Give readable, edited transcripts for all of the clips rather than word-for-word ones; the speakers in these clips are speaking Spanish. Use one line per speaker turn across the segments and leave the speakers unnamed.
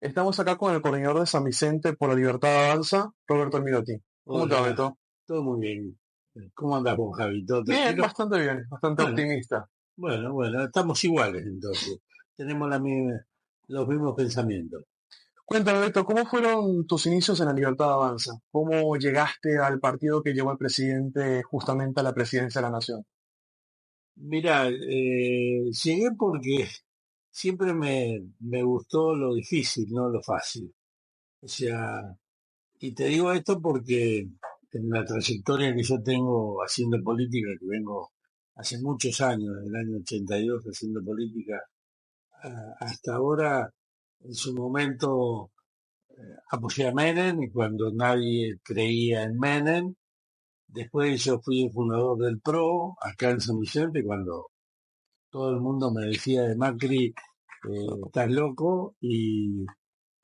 Estamos acá con el coordinador de San Vicente por la Libertad Avanza, Roberto Almiroti. ¿Cómo te va,
Hola,
Beto?
todo muy bien. ¿Cómo andas vos, Javi? ¿Todo
Bien,
tranquilo?
bastante bien, bastante
Bueno,
optimista.
bueno, estamos iguales entonces. Tenemos los mismos pensamientos.
Cuéntame, Beto, ¿cómo fueron tus inicios en la Libertad Avanza? ¿Cómo llegaste al partido que llevó al presidente justamente a la presidencia de la Nación?
Mirá, llegué porque siempre me gustó lo difícil, no lo fácil. O sea, y te digo esto porque en la trayectoria que yo tengo haciendo política, que vengo hace muchos años, desde el año 82 haciendo política, hasta ahora, en su momento apoyé a Menem y cuando nadie creía en Menem, después yo fui el fundador del PRO acá en San Vicente cuando todo el mundo me decía de Macri, estás loco y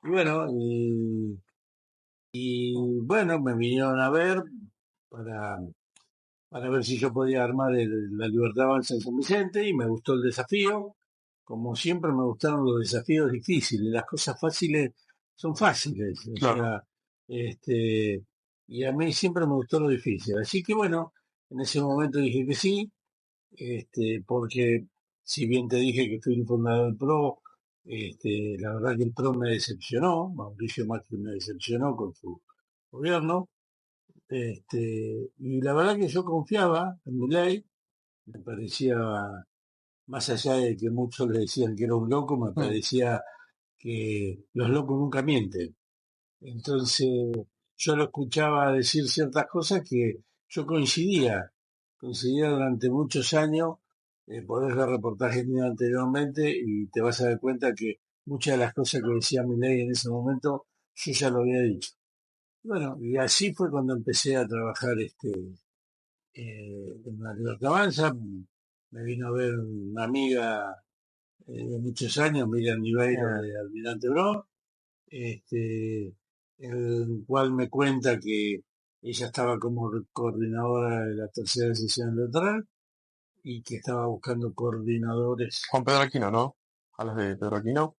bueno, y bueno, me vinieron a ver para, para ver si yo podía armar la Libertad Avanza en San Vicente y me gustó el desafío. Como siempre me gustaron los desafíos difíciles, las cosas fáciles son fáciles, o
Claro.
sea, y a mí siempre me gustó lo difícil. Así que bueno, en ese momento dije que sí, porque si bien te dije que fui el fundador del PRO, la verdad que el PRO me decepcionó, Mauricio Macri me decepcionó con su gobierno, y la verdad que yo confiaba en mi ley, me parecía, más allá de que muchos le decían que era un loco, me
Mm.
parecía que los locos nunca mienten. Entonces yo lo escuchaba decir ciertas cosas que yo coincidía durante muchos años, podés ver reportajes míos anteriormente y te vas a dar cuenta que muchas de las cosas que decía Milei en ese momento yo ya lo había dicho. Bueno, y así fue cuando empecé a trabajar en la Libertad Avanza. Me vino a ver una amiga de muchos años, Miriam Niveiro
Bien.
de Almirante Brown, este, el cual me cuenta que ella estaba como coordinadora de la tercera sesión electoral y que estaba buscando coordinadores.
Juan Pedro Aquino, ¿no? ¿Hablas de Pedro Aquino?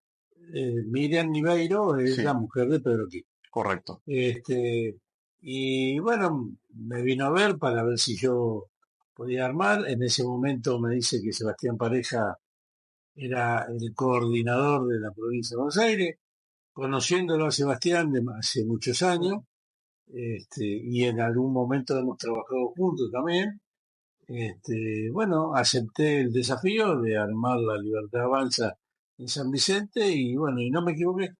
Miriam Niveiro es la
Sí,
mujer de Pedro Quispe.
correcto.
Este, y bueno, me vino a ver para ver si yo podía armar. En ese momento me dice que Sebastián Pareja era el coordinador de la provincia de Buenos Aires, conociéndolo a Sebastián de hace muchos
Mm.
años, y en algún momento hemos trabajado juntos también. Bueno, acepté el desafío de armar la Libertad Avanza en San Vicente y bueno, y no me equivoqué.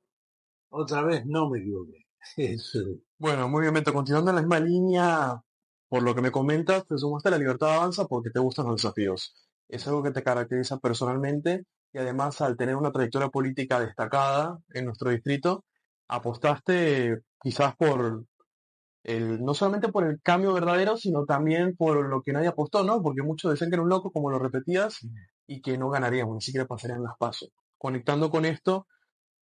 Otra vez no me equivoqué. Este,
Bueno, muy bien, Beto. Continuando en la misma línea, por lo que me comentas, te sumaste a la Libertad Avanza porque te gustan los desafíos. Es algo que te caracteriza personalmente y además al tener una trayectoria política destacada en nuestro distrito, apostaste quizás por no solamente por el cambio verdadero, sino también por lo que nadie apostó, ¿no? Porque muchos decían que era un loco, como lo repetías, y que no ganaríamos, ni siquiera pasarían las pasos. Conectando con esto,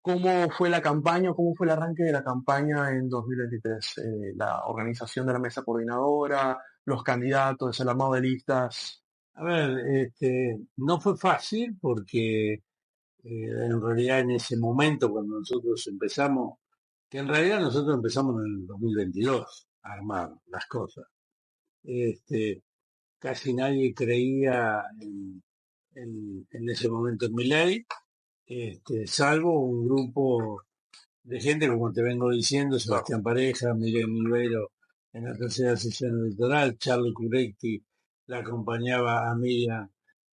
¿cómo fue la campaña, cómo fue el arranque de la campaña en 2023? La organización de la mesa coordinadora, los candidatos, el armado de listas.
a ver, no fue fácil porque en realidad en ese momento cuando nosotros empezamos, que en realidad nosotros empezamos en el 2022 a armar las cosas. Este, casi nadie creía en ese momento en mi ley, salvo un grupo de gente, como te vengo diciendo,
Claro.
Sebastián Pareja, Miguel Niveiro en la tercera sesión electoral, Charlie Curetti la acompañaba a Miriam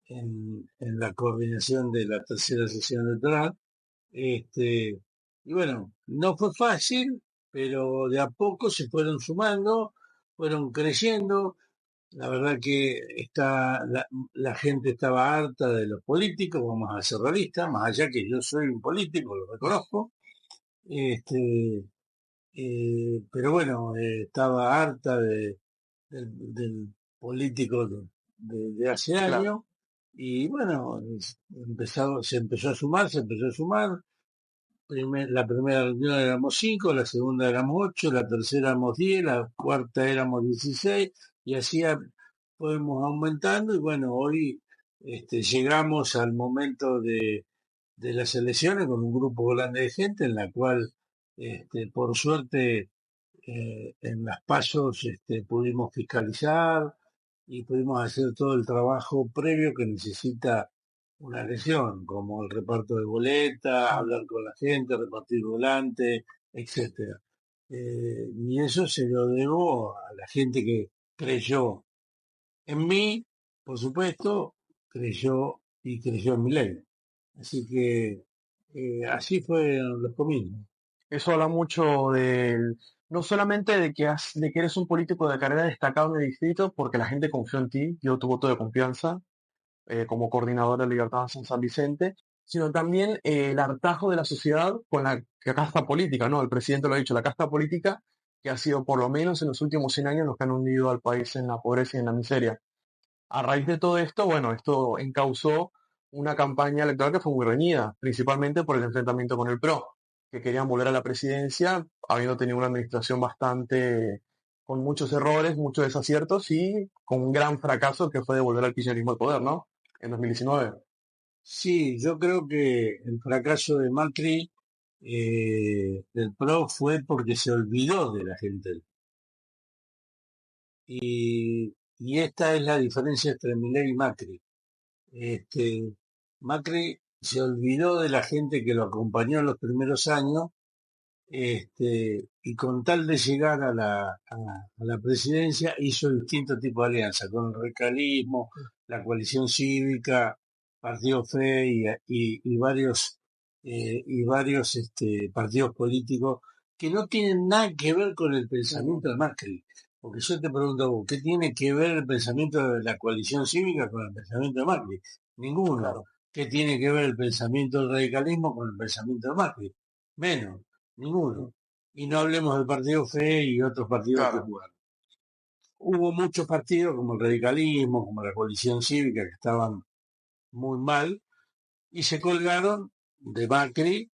en la coordinación de la tercera sesión electoral. Y bueno, no fue fácil, pero de a poco se fueron sumando, fueron creyendo. La verdad que la gente estaba harta de los políticos, vamos a ser realistas, más allá que yo soy un político, lo reconozco. Este, pero bueno, estaba harta del político de hace
Claro.
años. Y bueno, se empezó a sumar, se empezó a sumar. La primera reunión éramos 5, la segunda éramos 8, la tercera éramos 10, la cuarta éramos 16 y así fuimos aumentando y bueno, hoy llegamos al momento de las elecciones con un grupo grande de gente en la cual, por suerte, en las pasos pudimos fiscalizar y pudimos hacer todo el trabajo previo que necesita una elección, como el reparto de boletas, hablar con la gente, repartir volantes, etcétera. Y eso se lo debo a la gente que creyó en mí, por supuesto, creyó en mi ley. Así que así fueron los comicios.
Eso habla mucho no solamente de que eres un político de carrera destacado en el distrito, porque la gente confió en ti, dio tu voto de confianza como coordinador de Libertad San Vicente, sino también el hartazgo de la sociedad con la casta política, ¿no? El presidente lo ha dicho, la casta política que ha sido por lo menos en los últimos 100 años los que han hundido al país en la pobreza y en la miseria. A raíz de todo esto, bueno, esto encausó una campaña electoral que fue muy reñida, principalmente por el enfrentamiento con el PRO, que querían volver a la presidencia, habiendo tenido una administración bastante con muchos errores, muchos desaciertos y con un gran fracaso que fue devolver al kirchnerismo al poder, ¿no? En 2019.
Sí, yo creo que el fracaso de Macri del PRO fue porque se olvidó de la gente. Y esta es la diferencia entre Milei y Macri. Macri se olvidó de la gente que lo acompañó en los primeros años, y con tal de llegar a la presidencia hizo distintos tipos de alianzas, con el radicalismo, la coalición cívica, Partido Fe y varios partidos políticos que no tienen nada que ver con el pensamiento de Macri. Porque yo te pregunto a vos, ¿qué tiene que ver el pensamiento de la coalición cívica con el pensamiento de Macri? Ninguno.
Claro,
¿Qué tiene que ver el pensamiento del radicalismo con el pensamiento de Macri? Menos, ninguno. Y no hablemos del Partido Fe y otros partidos que
claro.
jugaron. Hubo muchos partidos como el radicalismo, como la coalición cívica, que estaban muy mal y se colgaron de Macri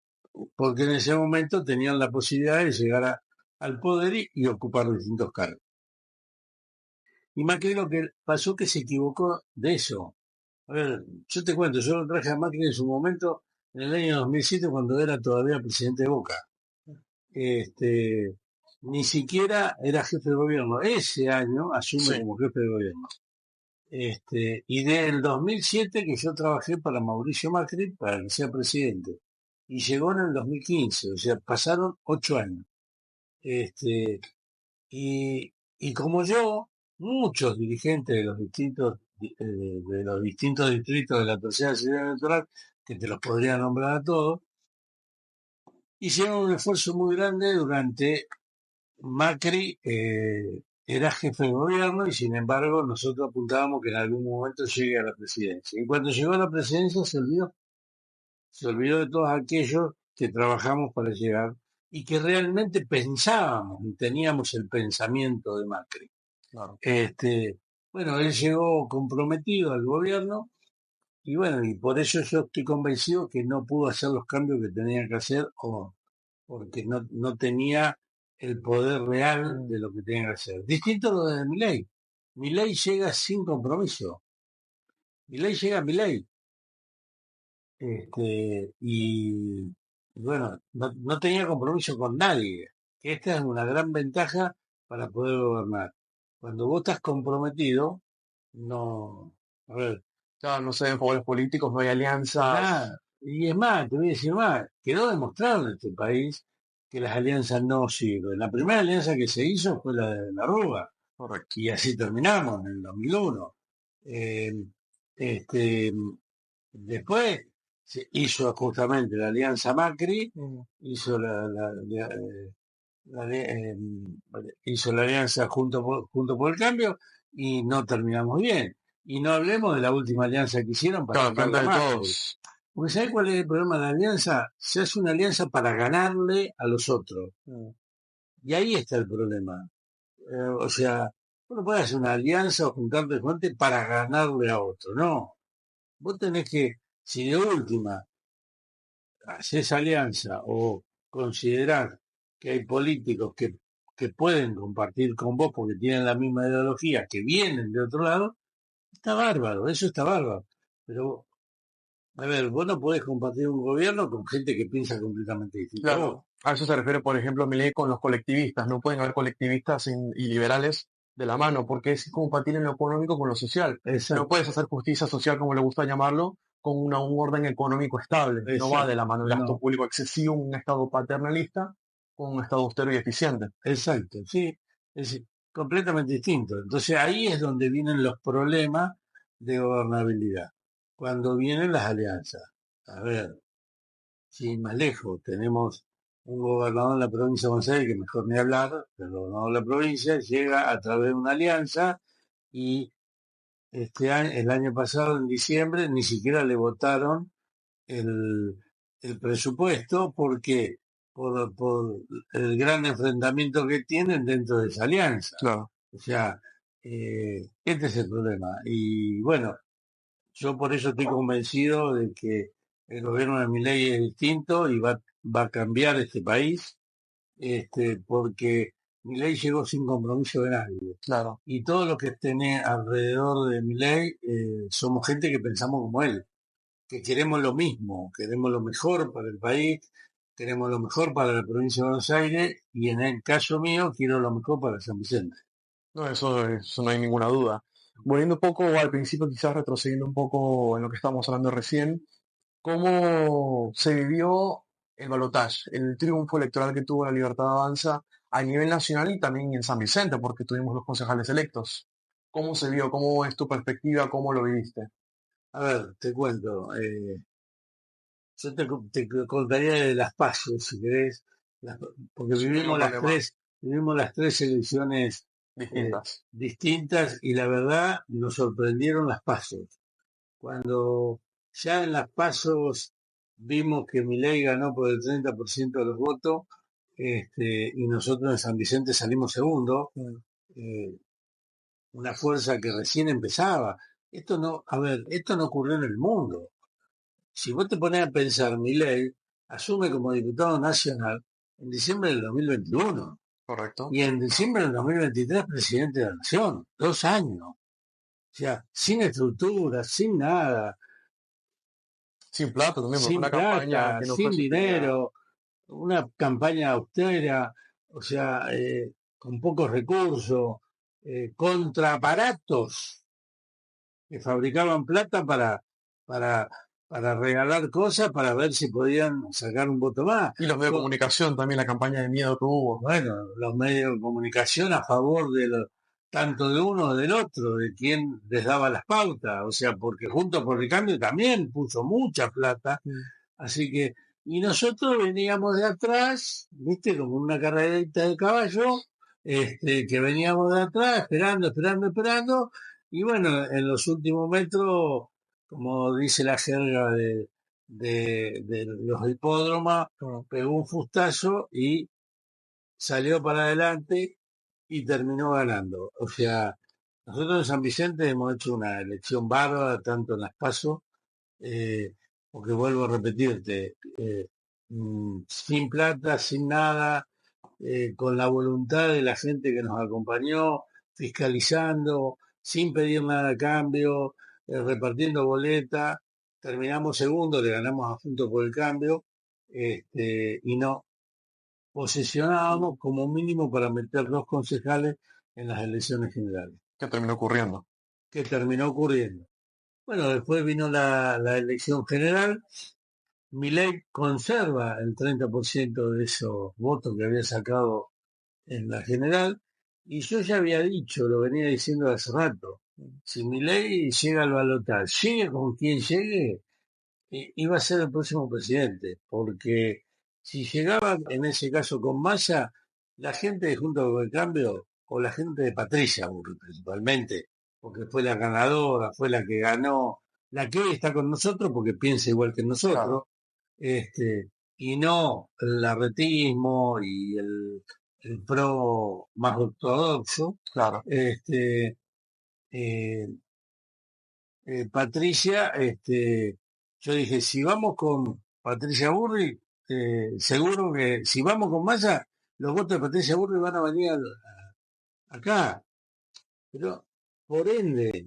porque en ese momento tenían la posibilidad de llegar al poder y ocupar distintos cargos. Y Macri lo que pasó que se equivocó de eso. A ver, yo te cuento, yo lo traje a Macri en su momento, en el año 2007, cuando era todavía presidente de Boca. Este, Ni siquiera era jefe de gobierno. Ese año asume
Sí,
como jefe de gobierno. Y del 2007 que yo trabajé para Mauricio Macri para que sea presidente. Y llegó en el 2015, o sea, pasaron 8 años. Este, y como yo, muchos dirigentes de los distintos distritos de la tercera ciudad electoral, que te los podría nombrar a todos, hicieron un esfuerzo muy grande durante Macri. Era jefe de gobierno y sin embargo nosotros apuntábamos que en algún momento llegue a la presidencia. Y cuando llegó a la presidencia se olvidó de todos aquellos que trabajamos para llegar y que realmente pensábamos y teníamos el pensamiento de Macri.
claro.
Bueno, él llegó comprometido al gobierno y bueno, y por eso yo estoy convencido que no pudo hacer los cambios que tenía que hacer o porque no tenía el poder real
Mm.
de lo que tenía que hacer. Distinto a lo de Milei. Milei llega sin compromiso. Milei llega a Milei. Y bueno, no tenía compromiso con nadie. Esta es una gran ventaja para poder gobernar. Cuando vos estás comprometido, no, a ver,
Claro, no se ven favores políticos, no hay alianzas.
nada. Y es más, te voy a decir más, quedó demostrado en este país que las alianzas no sirven. La primera alianza que se hizo fue la de la Rúa,
Correcto.
y así terminamos en el 2001. Eh, este, Después se hizo justamente la alianza Macri,
Mm.
hizo hizo la alianza junto por el Cambio y no terminamos bien. Y no hablemos de la última alianza que hicieron para
Claro,
sacar
enfrente
la
de
Massa.
todos.
Porque ¿sabes cuál es el problema de la alianza? Se hace una alianza para ganarle a los otros.
Mm.
Y ahí está el problema. O sea, vos no podés hacer una alianza o juntarte con gente para ganarle a otro. No. Vos tenés que, si de última haces alianza o considerar que hay políticos que pueden compartir con vos porque tienen la misma ideología, que vienen de otro lado, está bárbaro, eso está bárbaro. Pero A ver, vos no podés compartir un gobierno con gente que piensa completamente distinto a vos.
Claro, a eso se refiere, por ejemplo, Milei con los colectivistas. No pueden haber colectivistas y liberales de la mano, porque es incompatible en lo económico con lo social. No
Exacto,
puedes hacer justicia social, como le gusta llamarlo, con un orden económico estable. No va de
exacto.
la mano el gasto
No,
público excesivo, un Estado paternalista, con un Estado austero y eficiente.
exacto, sí. Es completamente distinto. Entonces ahí es donde vienen los problemas de gobernabilidad. Cuando vienen las alianzas. A ver, sin más lejos, tenemos un gobernador en la provincia de Buenos Aires, que mejor ni hablar, pero el gobernador de la provincia llega a través de una alianza y este año, el año pasado, en diciembre, ni siquiera le votaron el, el presupuesto porque por el gran enfrentamiento que tienen dentro de esa alianza.
Claro.
O sea, este es el problema. Y bueno, yo por eso estoy convencido de que el gobierno de Milei es distinto y va a cambiar este país, porque Milei llegó sin compromiso de nadie.
Claro.
Y todos los que estén alrededor de Milei somos gente que pensamos como él, que queremos lo mismo, queremos lo mejor para el país, queremos lo mejor para la provincia de Buenos Aires y en el caso mío quiero lo mejor para San Vicente.
No, eso no hay ninguna duda. Volviendo un poco al principio, quizás retrocediendo un poco en lo que estábamos hablando recién, ¿cómo se vivió el balotaje, el triunfo electoral que tuvo la Libertad Avanza a nivel nacional y también en San Vicente, porque tuvimos los concejales electos? ¿Cómo se vio? ¿Cómo es tu perspectiva? ¿Cómo lo viviste?
A ver, te cuento, yo te contaría de las pasos, si querés, las- porque
Sin ningún problema.
vivimos las tres elecciones
Distintas.
distintas y la verdad nos sorprendieron las pasos. Cuando ya en las pasos vimos que Milei ganó por el 30% de los votos, y nosotros en San Vicente salimos segundo,
Mm.
eh, una fuerza que recién empezaba. Esto no, a ver, esto no ocurrió en el mundo. Si vos te pones a pensar, Milei asume como diputado nacional en diciembre del 2021
Correcto.
y en diciembre del 2023 presidente de la nación, 2 años. O sea, sin estructura, sin nada,
Sin plata también, porque fue
sin
una campaña
plata,
que no fue
sin
sostenida.
dinero, una campaña austera, o sea, con pocos recursos, contra aparatos que fabricaban plata para, para regalar cosas para ver si podían sacar un voto más.
Y los medios de comunicación también, la campaña de miedo que hubo.
Bueno, los medios de comunicación a favor tanto de uno o del otro, de quien les daba las pautas, o sea, porque Juntos por el Cambio también puso mucha plata.
Mm.
Así que, y nosotros veníamos de atrás, viste, como una carrerita de caballo, que veníamos de atrás, esperando, esperando, esperando, y bueno, en los últimos metros, como dice la jerga de los hipódromas,
Claro.
pegó un fustazo y salió para adelante y terminó ganando. O sea, nosotros en San Vicente hemos hecho una elección bárbara, tanto en las PASO, eh, porque vuelvo a repetirte, sin plata, sin nada, con la voluntad de la gente que nos acompañó, fiscalizando, sin pedir nada a cambio, repartiendo boletas, terminamos segundo, le ganamos a Juntos por el Cambio, y no posesionábamos como mínimo para meter 2 concejales en las elecciones generales,
¿Qué terminó ocurriendo?
que terminó ocurriendo. Bueno, después vino la elección general. Milei conserva el 30% de esos votos que había sacado en la general, y yo ya había dicho, lo venía diciendo hace rato, si Milei llega al balotaje, llegue con quien llegue, iba a ser el próximo presidente, porque si llegaba en ese caso con Massa, la gente de Juntos por el Cambio, o la gente de Patricia Burri principalmente, porque fue la ganadora, fue la que ganó, la que hoy está con nosotros porque piensa igual que nosotros,
Claro,
y no el arretismo y el pro más ortodoxo,
claro.
este, eh, Patricia, yo dije, si vamos con Patricia Burri, seguro que si vamos con Massa, los votos de Patricia Burri van a venir acá. Pero, por ende,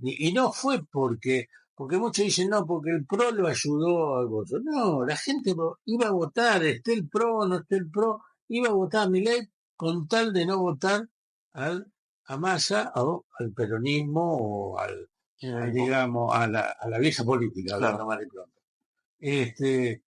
y no fue porque porque muchos dicen, no, porque el PRO lo ayudó al voto. No, la gente iba a votar, esté el PRO o no esté el PRO, iba a votar a Milei con tal de no votar a Massa o al peronismo o
Kirchnerismo.
digamos, a la vieja política, hablando
Claro,
mal y pronto. Este,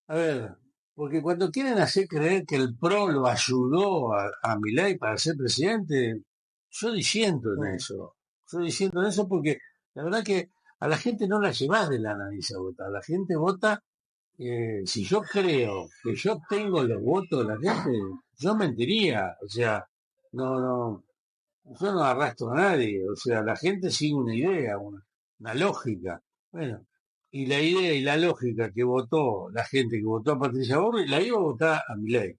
a ver, porque cuando quieren hacer creer que el PRO lo ayudó a Milei para ser presidente, yo disiento en
mm,
eso. Yo disiento en eso porque la verdad que a la gente no la llevas de la nariz a votar. La gente vota, si yo creo que yo tengo los votos de la gente, yo mentiría. O sea, no, yo no arrastro a nadie. O sea, la gente sigue una idea, una lógica. Bueno, y la idea y la lógica que votó la gente que votó a Patricia Burri, la iba a votar a Milei.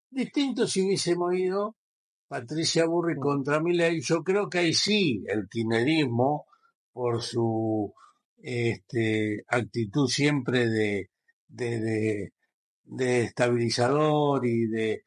Distinto si hubiésemos ido Patricia Burri
mm,
contra Milei, yo creo que ahí sí el kirchnerismo, por su actitud siempre de, de- de estabilizador y de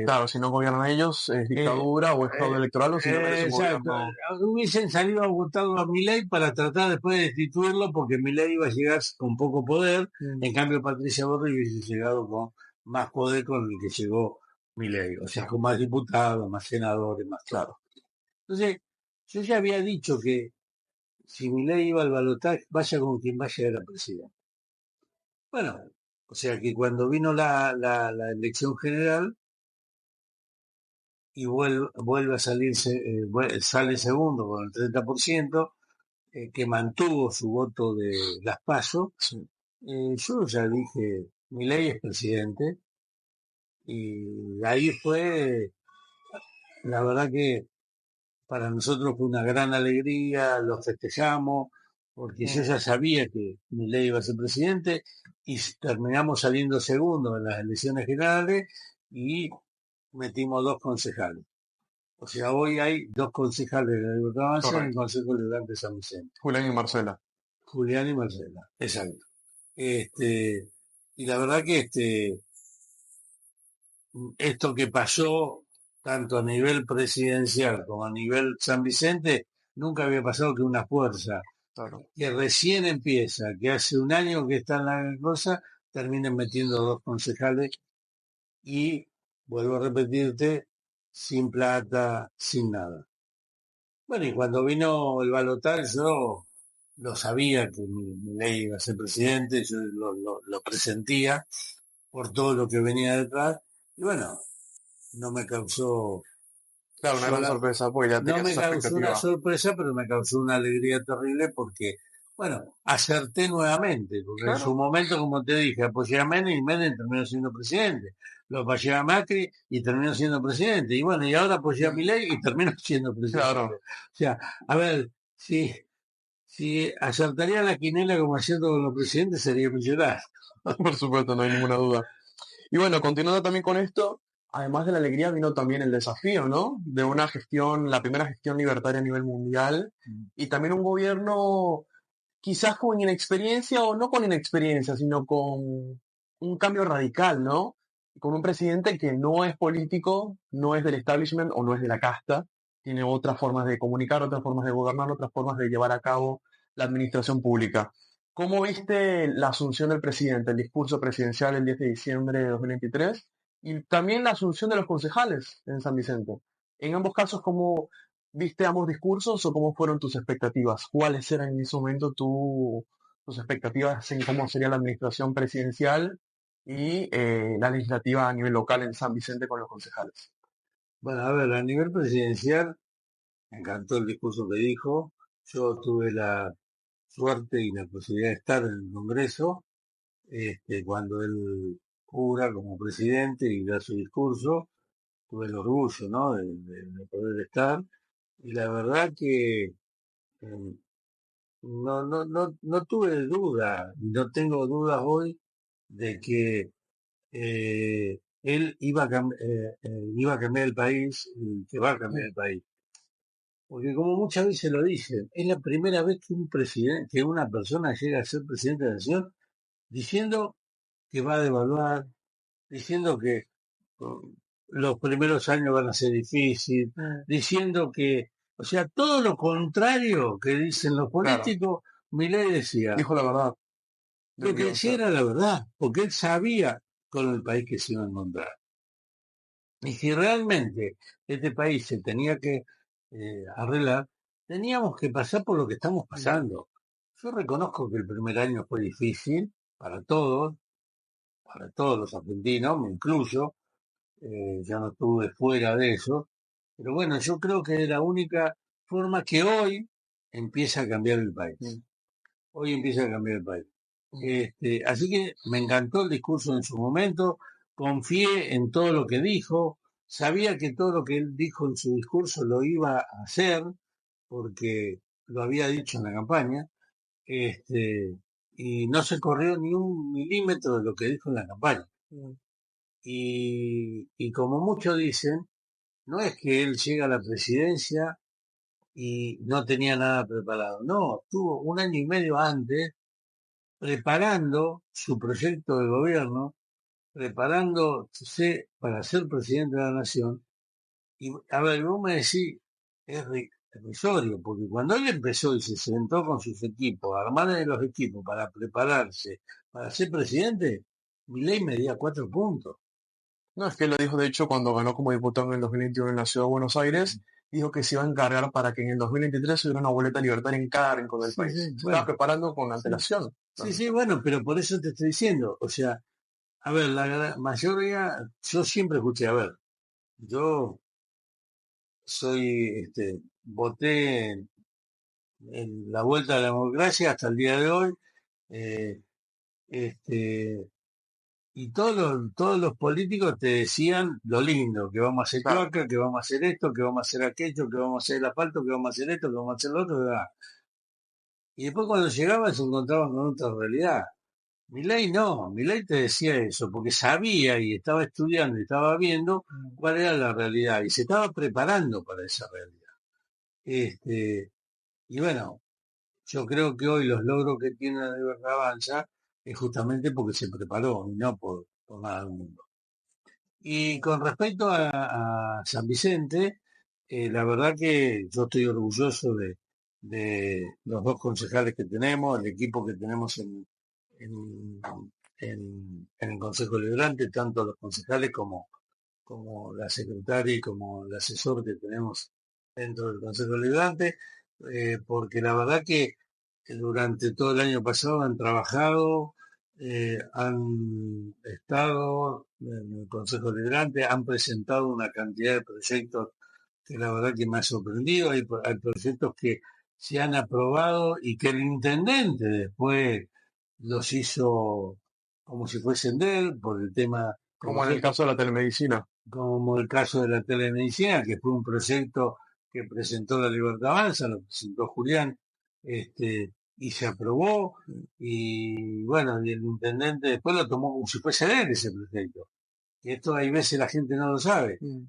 claro, si no gobiernan ellos es
eh,
dictadura o es fraude electoral o simplemente es un
exacto.
gobierno.
Hubiesen salido a votar a Milei para tratar después de destituirlo porque Milei iba a llegar con poco poder,
Mm,
en cambio Patricia Borri hubiese llegado con más poder con el que llegó Milei, o sea,
claro,
con más diputados, más senadores, más todo.
claro.
Entonces, yo ya había dicho que si Milei iba al balotaje, vaya con quien vaya era presidente. Bueno, o sea que cuando vino la elección general y vuelve a salirse, sale segundo con el 30%, que mantuvo su voto de las PASO,
Sí.
yo ya dije, Milei es presidente, y ahí fue, la verdad que para nosotros fue una gran alegría, lo festejamos, porque yo
Mm,
ya sabía que Milei iba a ser presidente, y terminamos saliendo segundo en las elecciones generales, y metimos dos concejales. O sea, hoy hay dos concejales de la Libertad Avanza en el
correcto.
Consejo Liberal de San Vicente,
Julián y Marcela.
Julián y Marcela. Exacto. Y la verdad que esto que pasó, tanto a nivel presidencial como a nivel San Vicente, nunca había pasado que una fuerza
Claro.
que recién empieza, que hace un año que está en la cosa, terminen metiendo dos concejales y, vuelvo a repetirte, sin plata, sin nada. Bueno, y cuando vino el balotaje, yo lo sabía que mi ley iba a ser presidente, yo lo presentía por todo lo que venía detrás, y bueno, no me causó
Claro, una gran
sola,
sorpresa porque ya
no
tenías
me
esa
causó una
expectativa.
sorpresa, pero me causó una alegría terrible porque, bueno, acerté nuevamente, porque en su
Claro,
momento, como te dije, apoyé a Menem y Menem terminó siendo presidente. Lo apoyé a Macri y terminó siendo presidente. Y bueno, y ahora apoyé a Milei y terminó siendo presidente.
claro,
O sea, a ver, si acertaría la quinela como haciendo con los presidentes, sería millonario.
por supuesto, no hay ninguna duda. Y bueno, continuando también con esto, además de la alegría vino también el desafío, ¿no? De una gestión, la primera gestión libertaria a nivel mundial y también un gobierno quizás con inexperiencia o no con inexperiencia, sino con un cambio radical, ¿no? Con un presidente que no es político, no es del establishment o no es de la casta, tiene otras formas de comunicar, otras formas de gobernar, otras formas de llevar a cabo la administración pública. ¿Cómo viste la asunción del presidente, el discurso presidencial el 10 de diciembre de 2023 y también la asunción de los concejales en San Vicente? En ambos casos, ¿cómo viste ambos discursos o cómo fueron tus expectativas? ¿Cuáles eran en ese momento tus expectativas en cómo sería la administración presidencial y la legislativa a nivel local en San Vicente con los concejales?
Bueno, a ver, a nivel presidencial, me encantó el discurso que dijo. Yo tuve la suerte y la posibilidad de estar en el Congreso cuando él jura como presidente y da su discurso. Tuve el orgullo, ¿no? De poder estar. Y la verdad que no tuve duda, y no tengo dudas hoy de que él iba a cambiar el país y que va a cambiar
Mm,
el país. Porque como muchas veces lo dicen, es la primera vez que un presidente, que una persona llega a ser presidente de la nación diciendo que va a devaluar, diciendo que los primeros años van a ser difíciles,
mm,
diciendo que O sea, todo lo contrario que dicen los
Claro,
políticos, Milei decía,
dijo la verdad,
lo que
debió
decía
ser.
era la verdad, porque él sabía con el país que se iba a encontrar. Y si realmente este país se tenía que arreglar, teníamos que pasar por lo que estamos
Mm,
pasando. Yo reconozco que el primer año fue difícil para todos los argentinos, me incluyo, ya no estuve fuera de eso, pero bueno, yo creo que es la única forma que hoy empieza a cambiar el país.
mm,
Hoy empieza a cambiar el país.
mm.
Así que me encantó el discurso en su momento, confié en todo lo que dijo, sabía que todo lo que él dijo en su discurso lo iba a hacer, porque lo había dicho en la campaña, y no se corrió ni un milímetro de lo que dijo en la campaña.
Mm.
Y como muchos dicen, no es que él llega a la presidencia y no tenía nada preparado, no, tuvo un año y medio antes preparando su proyecto de gobierno, preparándose para ser presidente de la nación. Y a ver, vos me decís, es irrisorio, porque cuando él empezó y se sentó con sus equipos, a armar de los equipos para prepararse para ser presidente, Milei medía 4 puntos.
No, es que él lo dijo, de hecho, cuando ganó como diputado en el 2021 en la ciudad de Buenos Aires, dijo que se iba a encargar para que en el 2023 hubiera una boleta libertaria en cada rincón del
Sí,
país.
sí,
Se estaba
bueno,
preparando con
sí,
antelación.
sí,
Claro.
sí, bueno, pero por eso te estoy diciendo, o sea, a ver, la mayoría, yo siempre escuché, a ver, yo voté en la vuelta a la democracia hasta el día de hoy, eh, este, y todos los políticos te decían lo lindo, que vamos a hacer
Claro.
cloaca, que vamos a hacer esto, que vamos a hacer aquello, que vamos a hacer el asfalto, que vamos a hacer esto, que vamos a hacer lo otro, ¿verdad? Y después cuando llegaban se encontraban con otra realidad. Milei no, Milei te decía eso, porque sabía y estaba estudiando y estaba viendo cuál era la realidad y se estaba preparando para esa realidad. Este, y bueno, yo creo que hoy los logros que tiene la Libertad Avanza es justamente porque se preparó y no por nada del mundo. Y con respecto a San Vicente, la verdad que yo estoy orgulloso de los dos concejales que tenemos, el equipo que tenemos en, en el Consejo Liberante, tanto los concejales como la secretaria y como el asesor que tenemos dentro del Consejo Liberante, porque la verdad que durante todo el año pasado han trabajado, han estado en el Consejo Liberante, han presentado una cantidad de proyectos que la verdad que me ha sorprendido. Hay proyectos que se han aprobado y que el intendente después los hizo como si fuesen de él, por el tema, como
Como en el
sé
caso de la telemedicina.
como el caso de la telemedicina, que fue un proyecto que presentó la Libertad Avanza, lo presentó Julián, y se aprobó, y bueno, y el intendente después lo tomó como si fuese de él ese proyecto. Y esto hay veces la gente no lo sabe.
Mm.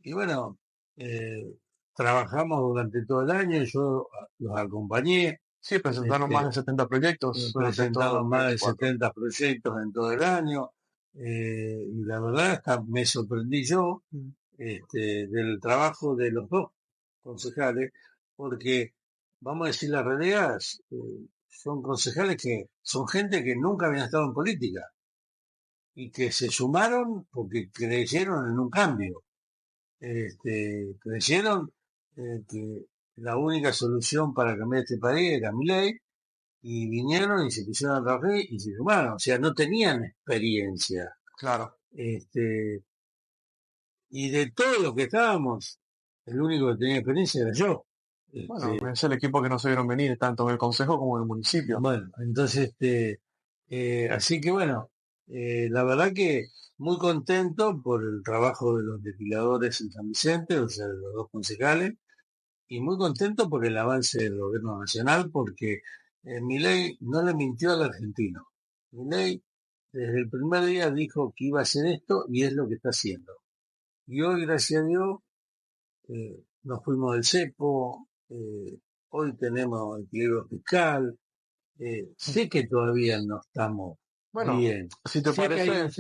Y bueno, eh, trabajamos durante todo el año, yo los acompañé,
Sí, presentaron más de
este,
70 proyectos durante todo el
presentaron más de
2024.
70 proyectos en todo el año, y la verdad hasta me sorprendí yo,
Mm.
del trabajo de los dos concejales, porque vamos a decir la realidad, son concejales que son gente que nunca habían estado en política y que se sumaron porque creyeron en un cambio, creyeron que la única solución para cambiar este país era mi ley, y vinieron y se pusieron a trabajar y se sumaron, o sea, no tenían experiencia.
Claro.
Este, y de todos los que estábamos, el único que tenía experiencia era yo.
Bueno,
Este,
es el equipo que no se vieron venir, tanto en el consejo como en el municipio.
bueno, entonces, así que bueno, la verdad que muy contento por el trabajo de los legisladores en San Vicente, o sea, de los dos concejales, y muy contento por el avance del gobierno nacional, porque Milei no le mintió al argentino. Milei desde el primer día dijo que iba a hacer esto y es lo que está haciendo. Y hoy, gracias a Dios, nos fuimos del cepo, hoy tenemos equilibrio fiscal, sé que todavía no estamos
Bueno,
bien,
si te parece,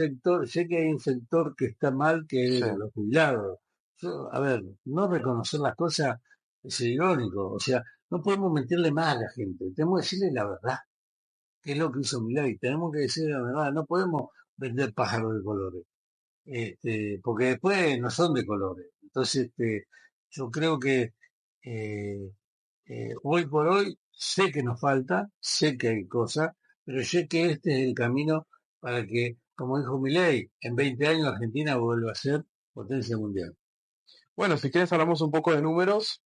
sé que hay un sector que está mal, que es
sí.
el de los jubilados. A ver, no reconocer las cosas es irónico. O sea, no podemos mentirle más a la gente. Tenemos que decirle la verdad, que es lo que hizo Milei. Tenemos que decirle la verdad. No podemos vender pájaros de colores. Porque después no son de colores. Entonces, yo creo que eh, hoy por hoy sé que nos falta, sé que hay cosas, pero sé que este es el camino para que, como dijo Milei, en 20 años Argentina vuelva a ser potencia mundial.
Bueno, si quieres hablamos un poco de números.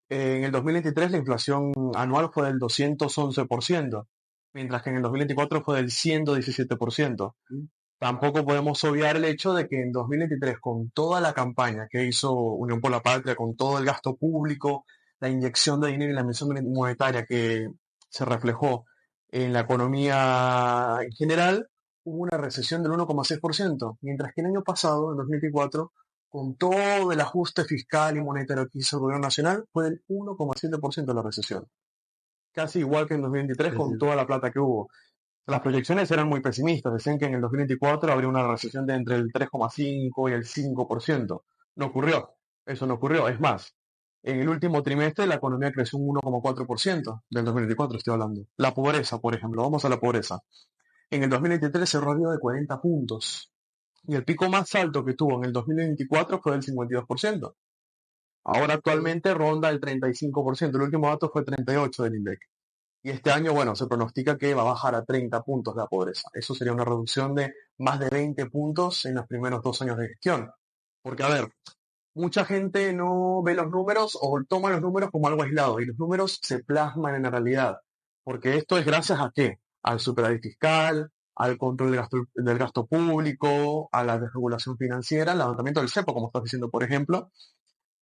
En el 2023 la inflación anual fue del 211%, mientras que en el 2024 fue del 117%.
¿Mm?
Tampoco podemos obviar el hecho de que en 2023, con toda la campaña que hizo Unión por la Patria, con todo el gasto público, la inyección de dinero y la emisión monetaria que se reflejó en la economía en general, hubo una recesión del 1,6%, mientras que el año pasado, en 2024, con todo el ajuste fiscal y monetario que hizo el gobierno nacional, fue del 1,7% la recesión. Casi igual que en 2023
Sí,
con
sí.
toda la plata que hubo. Las proyecciones eran muy pesimistas, decían que en el 2024 habría una recesión de entre el 3,5 y el 5%. No ocurrió, eso no ocurrió. Es más, en el último trimestre la economía creció un 1,4% del 2024, estoy hablando. La pobreza, por ejemplo, vamos a la pobreza. En el 2023 se rodeó de 40 puntos y el pico más alto que tuvo en el 2024 fue del 52%. Ahora actualmente ronda el 35%, el último dato fue 38% del INDEC. Y este año, bueno, se pronostica que va a bajar a 30 puntos la pobreza. Eso sería una reducción de más de 20 puntos en los primeros 2 años de gestión. Porque, a ver, mucha gente no ve los números o toma los números como algo aislado y los números se plasman en la realidad. Porque esto es gracias a qué? Al superávit fiscal, al control del gasto público, a la desregulación financiera, al levantamiento del cepo, como estás diciendo, por ejemplo,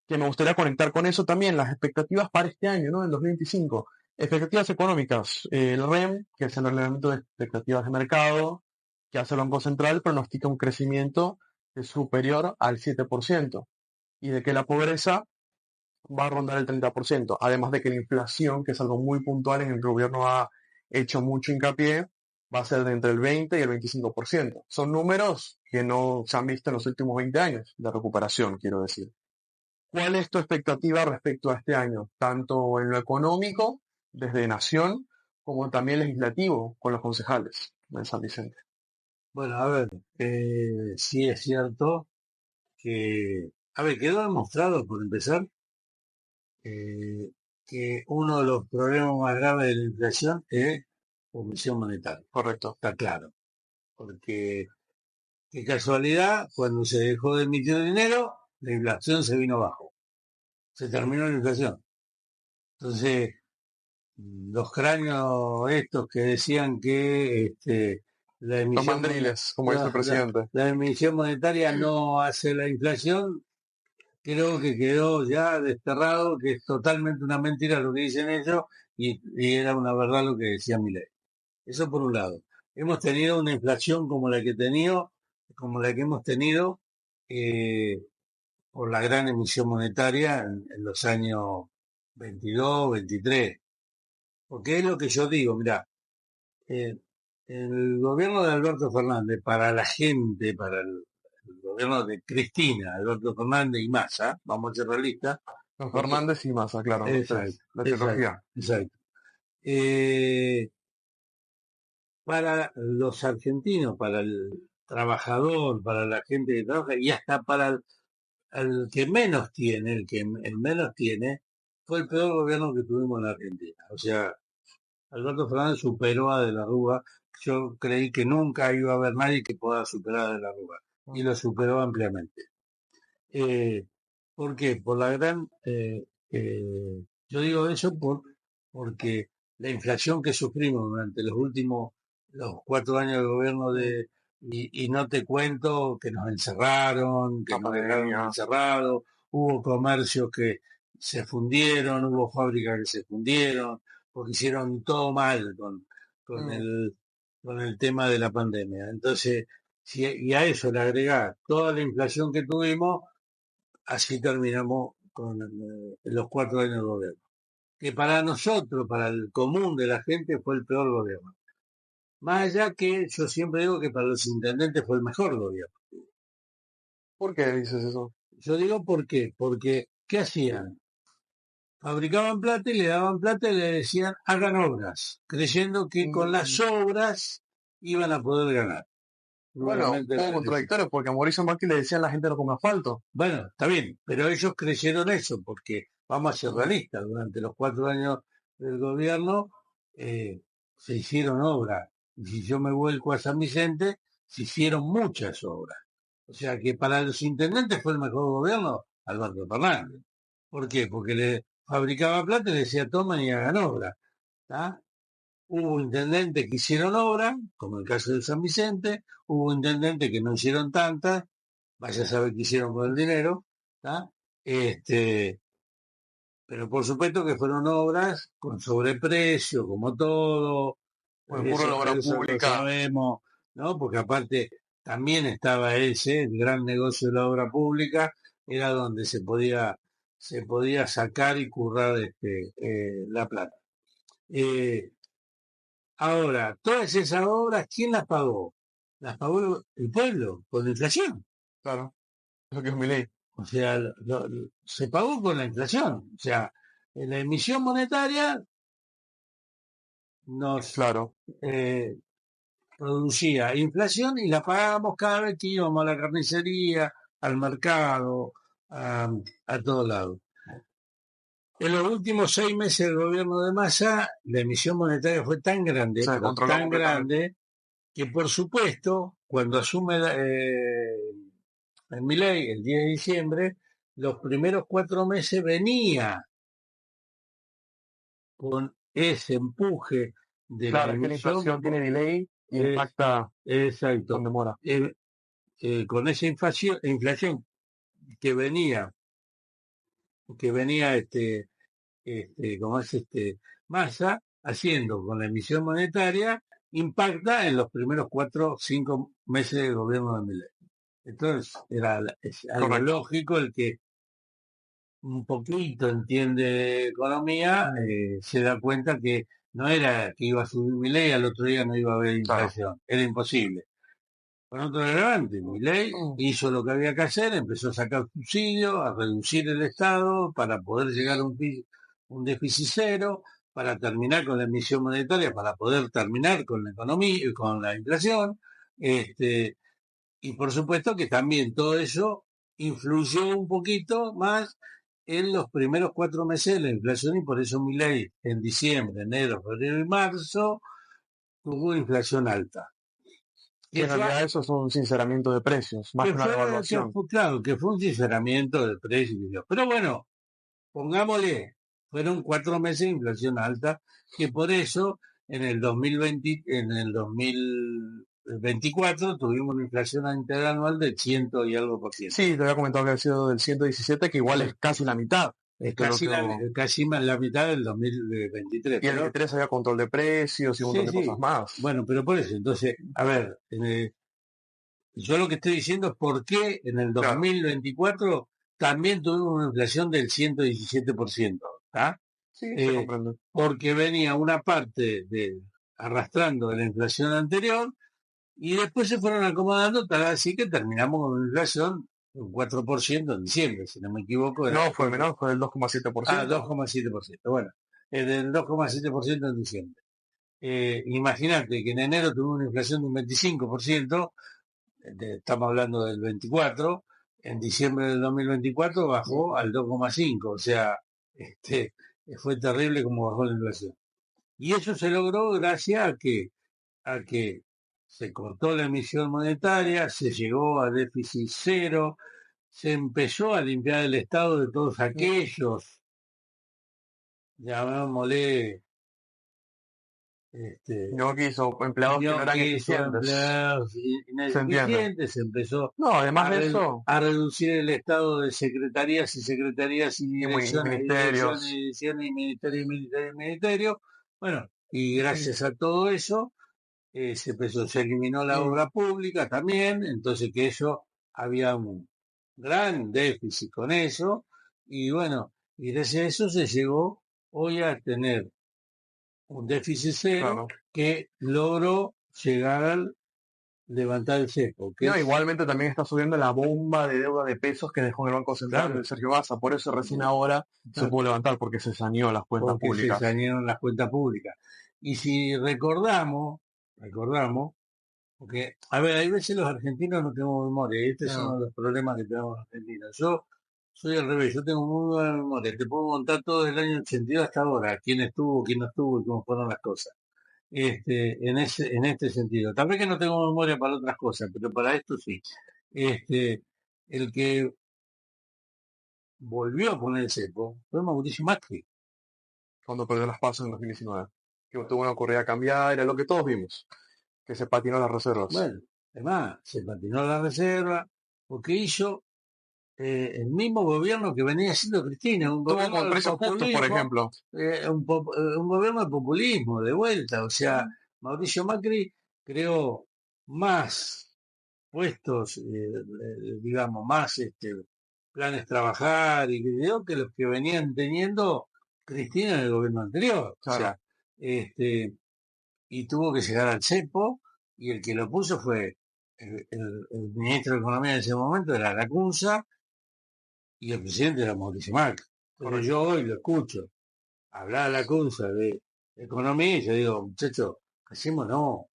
que me gustaría conectar con eso también, las expectativas para este año, ¿no? En 2025. Expectativas económicas. El REM, que es el Reglamento de Expectativas de Mercado, que hace el Banco Central, pronostica un crecimiento superior al 7% y de que la pobreza va a rondar el 30%, además de que la inflación, que es algo muy puntual en el que el gobierno ha hecho mucho hincapié, va a ser de entre el 20 y el 25%. Son números que no se han visto en los últimos 20 años de recuperación, quiero decir. ¿Cuál es tu expectativa respecto a este año, tanto en lo económico, desde Nación, como también legislativo, con los concejales de San Vicente?
Bueno, a ver, sí es cierto que, a ver, quedó demostrado, por empezar, eh, que uno de los problemas más graves de la inflación es omisión monetaria.
Correcto.
Está claro. Porque, qué casualidad, cuando se dejó de emitir dinero, la inflación se vino abajo. Se terminó la inflación. Entonces, los cráneos estos que decían que la
Los
emisión
mandriles, como dice el presidente.
la emisión monetaria no hace la inflación, creo que quedó ya desterrado, que es totalmente una mentira lo que dicen ellos y era una verdad lo que decía Milei. Eso por un lado. Hemos tenido una inflación como la que hemos tenido eh, por la gran emisión monetaria en los años 22, 23. Porque es lo que yo digo, mira, eh, el gobierno de Alberto Fernández, para la gente, el gobierno de Cristina, Alberto Fernández y Massa, vamos a ser realistas,
Los
porque,
Fernández y Massa, claro, los
exacto,
tres. La
exacto,
trilogía.
exacto. Eh, para los argentinos, para el trabajador, para la gente que trabaja y hasta para el que menos tiene, el menos tiene, fue el peor gobierno que tuvimos en la Argentina. O sea, Alberto Fernández superó a De la Rúa. Yo creí que nunca iba a haber nadie que pueda superar a De la Rúa y lo superó ampliamente. Eh, ¿Por qué? Por la gran... yo digo eso porque la inflación que sufrimos durante los 4 años de gobierno y no te cuento que nos encerraron, que
La
nos dejaron
pandemia.
encerrados, hubo comercios que se fundieron, hubo fábricas que se fundieron, porque hicieron todo mal con
Mm.
el, con el tema de la pandemia. Entonces, y a eso le agregás toda la inflación que tuvimos, así terminamos con los 4 años de gobierno. Que para nosotros, para el común de la gente, fue el peor gobierno. Más allá que yo siempre digo que para los intendentes fue el mejor gobierno.
¿Por qué dices eso?
Yo digo por qué, porque ¿qué hacían? Fabricaban plata y le daban plata y le decían hagan obras, creyendo que con las
Mm,
obras iban a poder ganar.
bueno, un
Nuevamente la
poco
derecha.
contradictorio porque a Mauricio Macri le decían a la gente no come asfalto.
Bueno, está bien, pero ellos creyeron eso, porque vamos a ser
Mm,
realistas, durante los 4 años del gobierno eh, se hicieron obras. Y si yo me vuelco a San Vicente, se hicieron muchas obras. O sea que para los intendentes fue el mejor gobierno Alberto Fernández. ¿Por qué? Porque le fabricaba plata y le decía toman y hagan obra. ¿Tá? Hubo intendentes que hicieron obra, como el caso de San Vicente, hubo intendentes que no hicieron tantas, vaya a saber qué hicieron con el dinero, ¿tá? Este, pero por supuesto que fueron obras con sobreprecio, como todo,
pues el muro de la obra
eso lo
pública,
sabemos, ¿no? Porque aparte también estaba ese, el gran negocio de la obra pública, era donde se podía sacar y currar la plata. Eh, Ahora, todas esas obras, ¿quién las pagó? Las pagó el pueblo, con la inflación.
claro, eso que es mi ley,
O sea, se pagó con la inflación. O sea, la emisión monetaria nos
claro.
eh, producía inflación y la pagábamos cada vez que íbamos a la carnicería, al mercado, a todos lados. En los últimos 6 meses del gobierno de Massa, la emisión monetaria fue tan grande,
Se
pero
descontroló
tan
completamente.
grande, que por supuesto, cuando asume en Milei el 10 de diciembre, los primeros 4 meses venía con ese empuje de la
Claro, es que la
emisión,
inflación tiene delay e
es
impacta con
exacto,
demora.
con esa inflación que venía, como es Massa, haciendo con la emisión monetaria, impacta en los primeros 4 o 5 meses del gobierno de Milei. Entonces, es algo
Correcto.
lógico el que un poquito entiende de economía,
Mm,
se da cuenta que no era que iba a subir Milei, al otro día no iba a haber
claro.
inflación, era imposible. Con otro agravante, Milei
Mm,
hizo lo que había que hacer, empezó a sacar subsidios, a reducir el Estado para poder llegar a un déficit cero, para terminar con la emisión monetaria, para poder terminar con la economía, con la inflación, este, y por supuesto que también todo eso influyó un poquito más en los primeros 4 meses de la inflación y por eso Milei en diciembre, enero, febrero y marzo tuvo inflación alta.
que
Que
en
fue,
realidad eso es un sinceramiento de precios, más
que
que una
fue, que
devaluación.
fue- claro, que fue un sinceramiento de precios. Pero bueno, pongámosle, fueron 4 meses de inflación alta, que por eso en el 2024 tuvimos una inflación interanual de ciento y algo por ciento.
Sí, te había comentado que ha sido del 117, que igual es casi la mitad
Es
de lo
casi
que
la,
hubo.
casi más la mitad del 2023,
Y el
pero
23 había control de precios y un montón
sí,
de cosas
sí.
más.
Bueno, pero por eso, entonces, a ver, yo lo que estoy diciendo es por qué en el
Claro,
2024 también tuvimos una inflación del 117%, ¿está?
sí, se
Eh,
comprende.
Porque venía una parte arrastrando de la inflación anterior y después se fueron acomodando, tal así que terminamos con una inflación de un 4% en diciembre, si no me equivoco, era
No, fue menor, fue del 2,7%.
2,7%. Bueno, del 2,7% en diciembre. Imagínate que en enero tuvimos una inflación de un 25%, estamos hablando del 24%, en diciembre del 2024 bajó al 2,5%, o sea, este, fue terrible como bajó la inflación. Y eso se logró gracias a que se cortó la emisión monetaria, se llegó a déficit cero, se empezó a limpiar el Estado de todos aquellos, llamémosle, este,
No quiso empleados que no
no
eran
quiso
eficientes.
empleados
Se entiende.
ineficientes, se empezó
No, además
a,
de
re-
eso,
a reducir el estado de secretarías y secretarías y
y
direcciones y direcciones y
ministerios.
direcciones y ministerio y ministerio y ministerio. Bueno, y
Sí,
gracias a todo eso se eliminó la
mm,
obra pública también, entonces que eso había un gran déficit con eso, y bueno, y gracias a eso se llegó hoy a tener un déficit cero
claro.
que logró llegar levantar el cepo, que
No,
es,
igualmente también está subiendo la bomba de deuda de pesos que dejó en el Banco Central
claro,
de Sergio Massa. Por eso recién ahora se
claro,
pudo levantar, porque se saneó las cuentas
porque se
públicas.
sanearon las cuentas públicas. Y si recordamos, porque, a ver, hay veces los argentinos no tenemos memoria, y este es uno
No,
de los problemas que tenemos los argentinos. Yo soy al revés, yo tengo muy buena memoria, te puedo contar todo el año 82 hasta ahora, quién estuvo, quién no estuvo y cómo fueron las cosas. En este sentido. Tal vez que no tengo memoria para otras cosas, pero para esto sí. Este, el que volvió a poner el cepo fue Mauricio Macri.
cuando perdió las PASO en 2019. Que tuvo una corrida cambiaria, lo que todos vimos, que se patinó las reservas.
Bueno, además, se patinó la reserva, porque hizo el mismo gobierno que venía haciendo Cristina, un
Tuvo
gobierno
con
del
precios justos, por
populismo,
ejemplo.
un gobierno de populismo, de vuelta. O sea, Mauricio Macri creó más puestos, digamos, más planes trabajar y que los que venían teniendo Cristina en el gobierno anterior. O
Claro,
sea, y tuvo que llegar al cepo y el que lo puso fue el ministro de Economía en ese momento, era Lacunza, y el presidente era Mauricio Macri. Pero
correcto.
yo hoy lo escucho hablar a Lacunza de economía y yo digo, muchachos, hacemos no,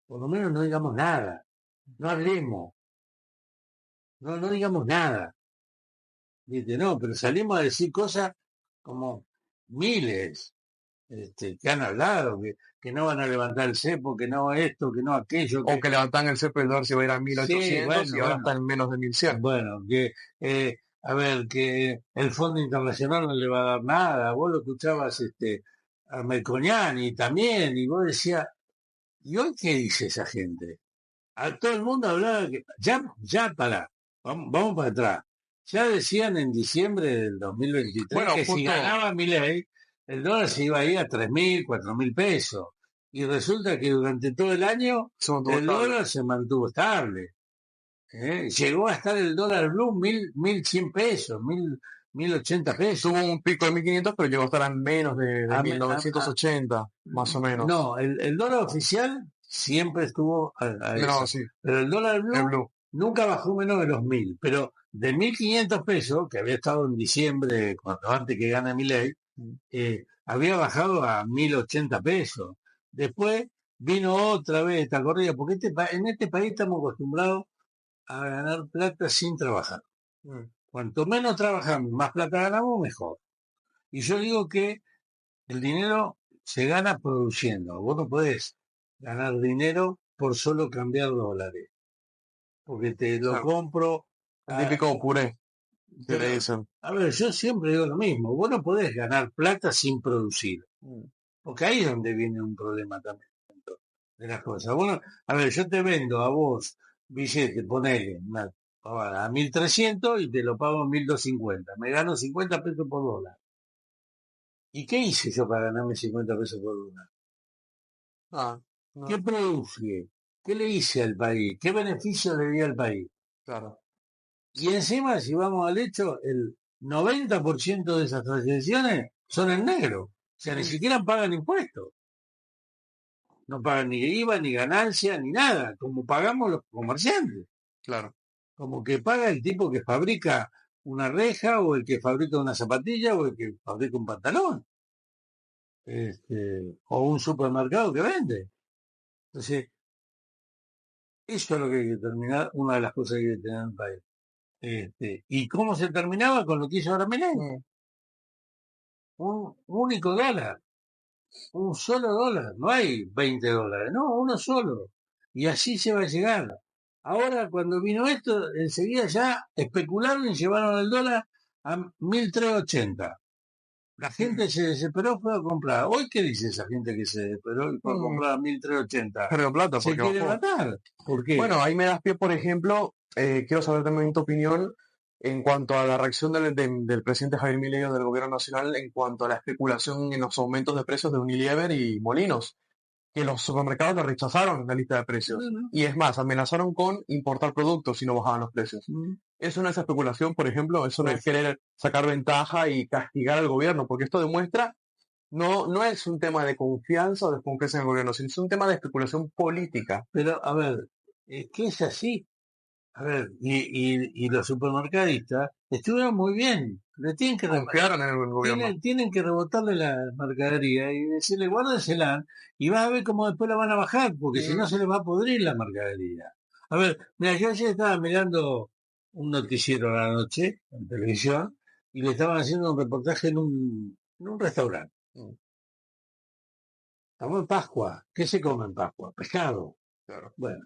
por lo menos no digamos nada, no hablemos, no digamos nada. ¿Viste? No, pero salimos a decir cosas como miles que han hablado, que no van a levantar el cepo, que no esto, que no aquello,
O
que
que levantan el CP, el dólar se va a ir a
sí,
1800 y
bueno,
ahora está
bueno,
en menos de 1100.
bueno, a ver, que el Fondo Internacional no le va a dar nada. Vos lo escuchabas a Melconiani también, y vos decías, ¿y hoy qué dice esa gente? A todo el mundo hablaba que, ya para, vamos para atrás. Ya decían en diciembre del 2023
Bueno,
que si
justo
ganaba Milei, el dólar se iba a ir a 3.000, 4.000 pesos. Y resulta que durante todo el año
se mantuvo
el
estable.
dólar se mantuvo estable. Llegó a estar el dólar blue 1.100 pesos, 1.080 pesos.
Tuvo un pico de 1500, pero llegó a estar a menos de
A me- a- a-
1980, más o menos.
no, el dólar oficial siempre estuvo a
No,
eso.
sí,
Pero el dólar
el
blue
blue.
nunca bajó menos de los 1.000. Pero de 1.500 pesos, que había estado en diciembre, cuando antes que gane mi ley, había bajado a 1.080 pesos. Después vino otra vez esta corrida, porque en este país estamos acostumbrados a ganar plata sin trabajar.
Mm,
Cuanto menos trabajamos, más plata ganamos, mejor. Y yo digo que el dinero se gana produciendo. Vos no podés ganar dinero por solo cambiar dólares, porque te lo
claro.
compro.
El
A,
típico puré que le
pero,
dicen.
a ver, yo siempre digo lo mismo. Vos no podés ganar plata sin producir,
Mm,
porque ahí es donde viene un problema también de las cosas. Bueno, a ver, yo te vendo a vos billete, ponele una pavada, a 1.300 y te lo pago en 1.250. Me gano 50 pesos por dólar. ¿Y qué hice yo para ganarme 50 pesos por dólar?
ah,
¿Qué
no,
produje? ¿Qué le hice al país? ¿Qué beneficio le di al país?
claro.
Y encima, si vamos al hecho, el 90% de esas transacciones son en negro. O sea, ni
Mm,
siquiera pagan impuestos. No pagan ni IVA, ni ganancia, ni nada, como pagamos los comerciantes.
claro.
Como que paga el tipo que fabrica una reja, o el que fabrica una zapatilla, o el que fabrica un pantalón, o un supermercado que vende. Entonces, eso es lo que hay que terminar, una de las cosas que hay que tener en el país. ¿Y cómo se terminaba con lo que hizo ahora Milei?
Mm,
Un único dólar, un solo dólar, no hay 20 dólares, no, uno solo. Y así se va a llegar. Ahora, cuando vino esto, enseguida ya especularon y llevaron el dólar a 1.380. La
mm,
gente se desesperó, fue a comprar. ¿Hoy qué dice esa gente que se desesperó y fue a
mm.
comprar a 1.380?
Perdió plata
Se
porque
quiere
bajó.
matar. ¿Por qué?
Bueno, ahí me das pie, por ejemplo, quiero saber también tu opinión en cuanto a la reacción del presidente Javier Milei del gobierno nacional en cuanto a la especulación en los aumentos de precios de Unilever y Molinos, que los supermercados lo rechazaron en la lista de
No,
precios.
no.
Y es más, amenazaron con importar productos si no bajaban los precios.
Mm,
Eso no es especulación, por ejemplo, eso no es
Pues,
querer sacar ventaja y castigar al gobierno, porque esto demuestra No, no es un tema de confianza o desconfianza en el gobierno, sino es un tema de especulación política.
Pero, a ver, es que es así. A ver, y los supermercadistas estuvieron muy bien. Le
Confiaron en el gobierno.
tienen que rebotarle la mercadería y decirle, guárdensela y vas a ver cómo después la van a bajar, porque si no
Mm,
se les va a podrir la mercadería. A ver, mira, yo ayer estaba mirando un noticiero a la noche en televisión y le estaban haciendo un reportaje en un restaurante.
mm,
Estamos en Pascua. ¿Qué se come en Pascua? Pescado.
claro.
Bueno,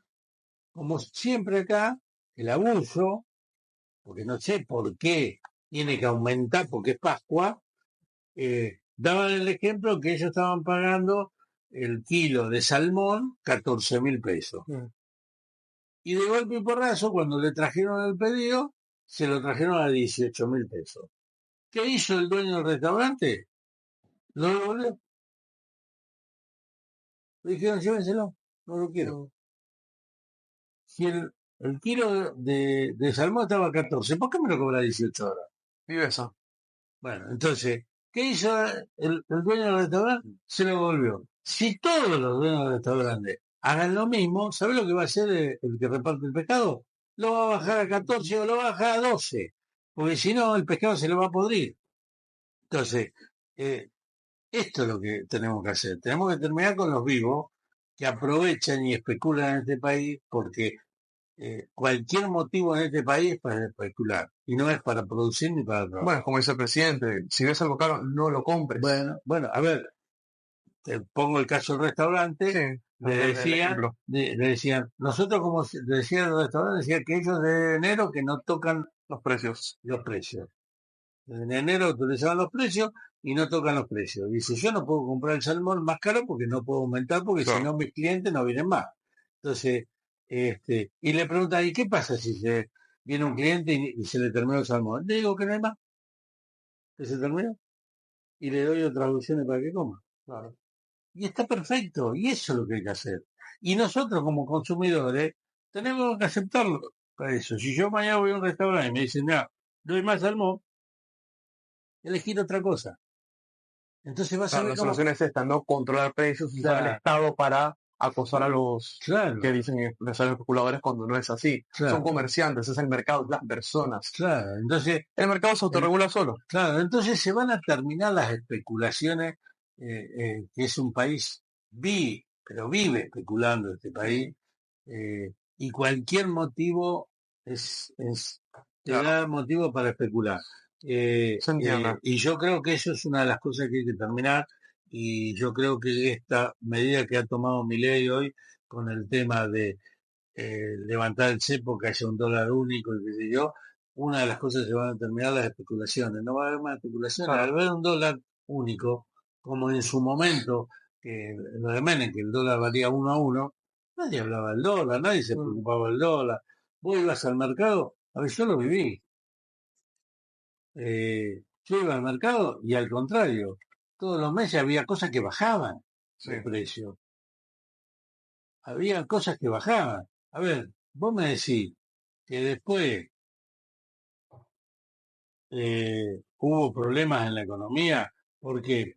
como siempre acá, el abuso, porque no sé por qué tiene que aumentar, porque es Pascua, daban el ejemplo que ellos estaban pagando el kilo de salmón 14.000 pesos.
Mm,
Y de golpe y porrazo, cuando le trajeron el pedido, se lo trajeron a 18.000 pesos. ¿Qué hizo el dueño del restaurante? Lo devolvió. Le dijeron, llévenselo, no lo quiero.
mm.
Si el kilo de salmón estaba a 14, ¿por qué me lo cobra 18 ahora?
Viveza.
Bueno, entonces, ¿qué hizo el dueño del restaurante? Se lo devolvió. Si todos los dueños del restaurante hagan lo mismo, ¿sabe lo que va a hacer el que reparte el pescado? Lo va a bajar a 14 o lo va a bajar a 12, porque si no, el pescado se lo va a podrir. Entonces, eh, esto es lo que tenemos que hacer. Tenemos que terminar con los vivos que aprovechan y especulan en este país porque cualquier motivo en este país es para especular y no es para producir ni para
Bueno,
trabajar.
como dice el presidente, si ves algo caro, no lo compres.
Bueno, a ver, te pongo el caso del
Sí,
restaurante,
el ejemplo.
le decían, nosotros como le decía el restaurante, decía que ellos de enero que no tocan
Los precios.
los precios. En enero autorizaban los precios y no tocan los precios. Dice, yo no puedo comprar el salmón más caro porque no puedo aumentar porque si
Claro.
no mis clientes no vienen más. Entonces, y le preguntan, ¿y qué pasa si se viene un cliente y se le terminó el salmón? Le digo que no hay más, que se terminó y le doy otras opciones para que coma.
Claro.
Y está perfecto, y eso es lo que hay que hacer. Y nosotros como consumidores tenemos que aceptarlo para eso. Si yo mañana voy a un restaurante y me dicen, no, no hay más salmón, elegir otra cosa. Entonces vas a
Claro,
ver
la
cómo...
solución es esta, no controlar precios, usar el
Claro,
Estado para acosar a los que
claro,
dicen empresarios especuladores cuando no es así. Son
claro,
comerciantes, es el mercado, es las personas.
claro. Entonces,
El mercado se
el-
autorregula solo.
claro, entonces se van a terminar las especulaciones, que es un país, pero vive especulando este país,
Mm,
y cualquier motivo te
claro,
da motivo para especular.
se entiende.
Y yo creo que eso es una de las cosas que hay que terminar, y yo creo que esta medida que ha tomado Milei hoy con el tema de levantar el cepo, que haya un dólar único y qué sé yo, una de las cosas que van a terminar las especulaciones. No va a haber más especulaciones. Al
Claro.
ver un dólar único, como en su momento, que lo de Menem, que el dólar valía 1 a 1, nadie hablaba del dólar, nadie se
Mm,
preocupaba del dólar. Vos ibas al mercado, a ver, yo lo viví. Yo iba al mercado y al contrario, todos los meses había cosas que bajaban
sí.
de precio. Había cosas que bajaban. A ver, vos me decís que después hubo problemas en la economía. ¿Por qué?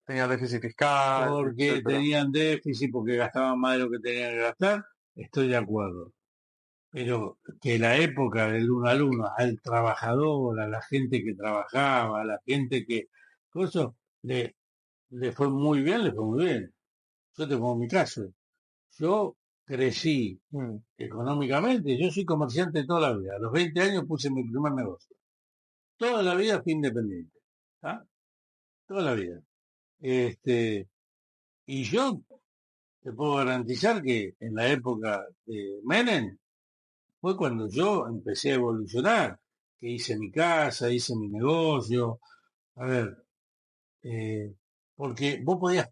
Tenía déficit fiscal,
Porque
etcétera.
tenían déficit, porque gastaban más de lo que tenían que gastar. Estoy de acuerdo. Pero que la época del uno al uno, al trabajador, a la gente que trabajaba, a la gente que... Todo eso le fue muy bien, le fue muy bien. Yo te pongo mi caso. Yo crecí
Mm,
económicamente, yo soy comerciante toda la vida. A los 20 años puse mi primer negocio. Toda la vida fui independiente. ¿Ah? Toda la vida. Este, y yo te puedo garantizar que en la época de Menem fue cuando yo empecé a evolucionar, que hice mi casa, hice mi negocio. A ver, eh, porque vos podías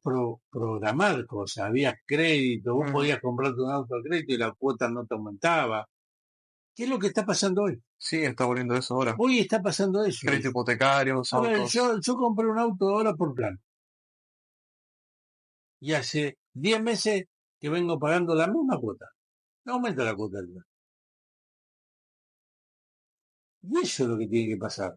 programar cosas, había crédito, vos
mm.
podías comprarte un auto a crédito y la cuota no te aumentaba. ¿Qué es lo que está pasando hoy?
Sí, está volviendo eso ahora.
Hoy está pasando eso.
Crédito hipotecario, los
A ver,
autos.
yo compré un auto ahora por plan y hace 10 meses que vengo pagando la misma cuota. No aumenta la cuota del plan. Y eso es lo que tiene que pasar.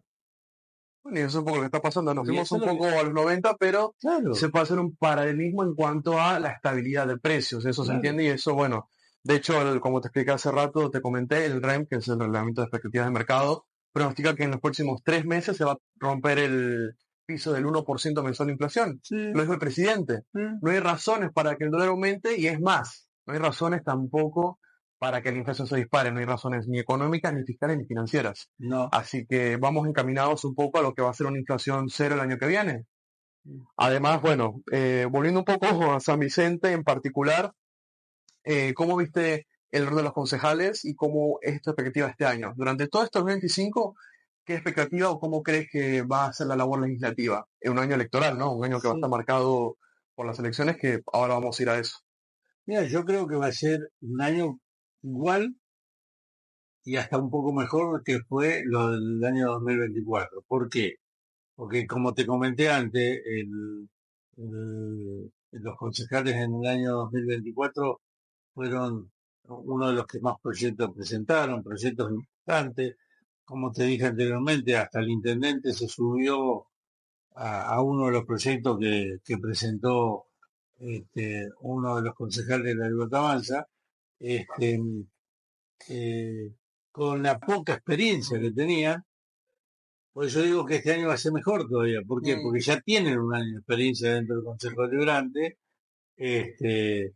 Bueno, y eso es un poco lo que está pasando. Nos
Y
fuimos
eso es
un
lo que,
poco a los 90, pero se
claro,
puede hacer un paralelismo en cuanto a la estabilidad de precios. Eso se
claro,
entiende y eso, bueno, de hecho, como te expliqué hace rato, te comenté, el REM, que es el Reglamento de Expectativas de Mercado, pronostica que en los próximos 3 meses se va a romper el piso del 1% mensual de inflación. Lo
sí,
dijo el presidente.
sí,
No hay razones para que el dólar aumente y es más, no hay razones tampoco para que la inflación se dispare. No hay razones ni económicas, ni fiscales, ni financieras.
no.
Así que vamos encaminados un poco a lo que va a ser una inflación cero el año que viene. Además, bueno, volviendo un poco a San Vicente en particular, ¿cómo viste el rol de los concejales y cómo es tu expectativa este año? Durante todo este 2025, ¿qué expectativa o cómo crees que va a ser la labor legislativa en un año electoral, ¿no? Un año que va a estar
Sí.
marcado por las elecciones, que ahora vamos a ir a eso.
Mira, yo creo que va a ser un año igual y hasta un poco mejor que fue lo del año 2024. ¿Por qué? Porque como te comenté antes, los concejales en el año 2024 fueron uno de los que más proyectos presentaron, proyectos importantes. Como te dije anteriormente, hasta el intendente se subió a uno de los proyectos que presentó uno de los concejales de la Libertad Avanza, este, eh, con la poca experiencia que tenían. Por eso digo que este año va a ser mejor todavía. ¿Por qué? Porque ya tienen un año de experiencia dentro del Consejo Deliberante. Este,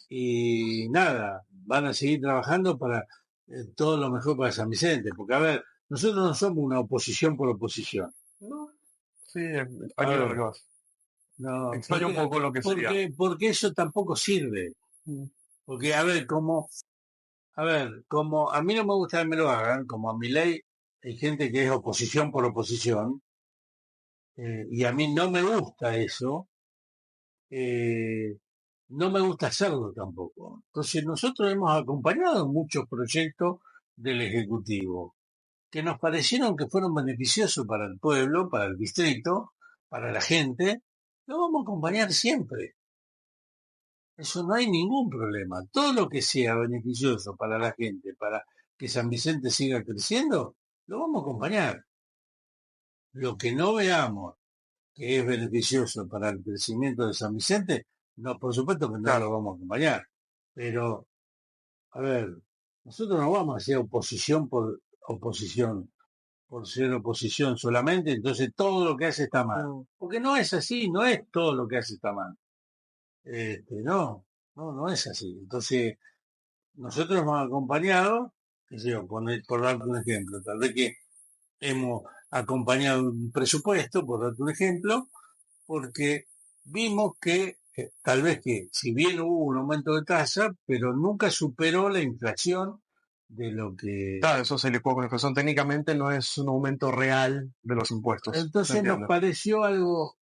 y nada, van a seguir trabajando para todo lo mejor para San Vicente. Porque, a ver, nosotros no somos una oposición por oposición.
No, sí,
A
aquí a lo que
ver,
vas.
no,
Extraña un poco lo que sería.
porque eso tampoco sirve. Porque, a ver, como a mí no me gusta que me lo hagan, como a mi ley hay gente que es oposición por oposición, y a mí no me gusta eso, eh, no me gusta hacerlo tampoco. Entonces nosotros hemos acompañado muchos proyectos del Ejecutivo que nos parecieron que fueron beneficiosos para el pueblo, para el distrito, para la gente. Lo vamos a acompañar siempre. Eso no hay ningún problema. Todo lo que sea beneficioso para la gente, para que San Vicente siga creciendo, lo vamos a acompañar. Lo que no veamos que es beneficioso para el crecimiento de San Vicente, no, por supuesto que no lo
Claro,
vamos a acompañar. Pero, a ver, nosotros no vamos a hacer oposición, por ser oposición solamente, entonces todo lo que hace está mal. Porque no es así, no es todo lo que hace está mal. No, no es así. Entonces, nosotros hemos acompañado, qué sé yo, por darte un ejemplo, tal vez que hemos acompañado un presupuesto, por darte un ejemplo, porque vimos que tal vez que si bien hubo un aumento de tasa, pero nunca superó la inflación de lo que...
claro, eso se licuó con inflación. Técnicamente no es un aumento real de los impuestos, se
Entonces nos
entiende.
pareció algo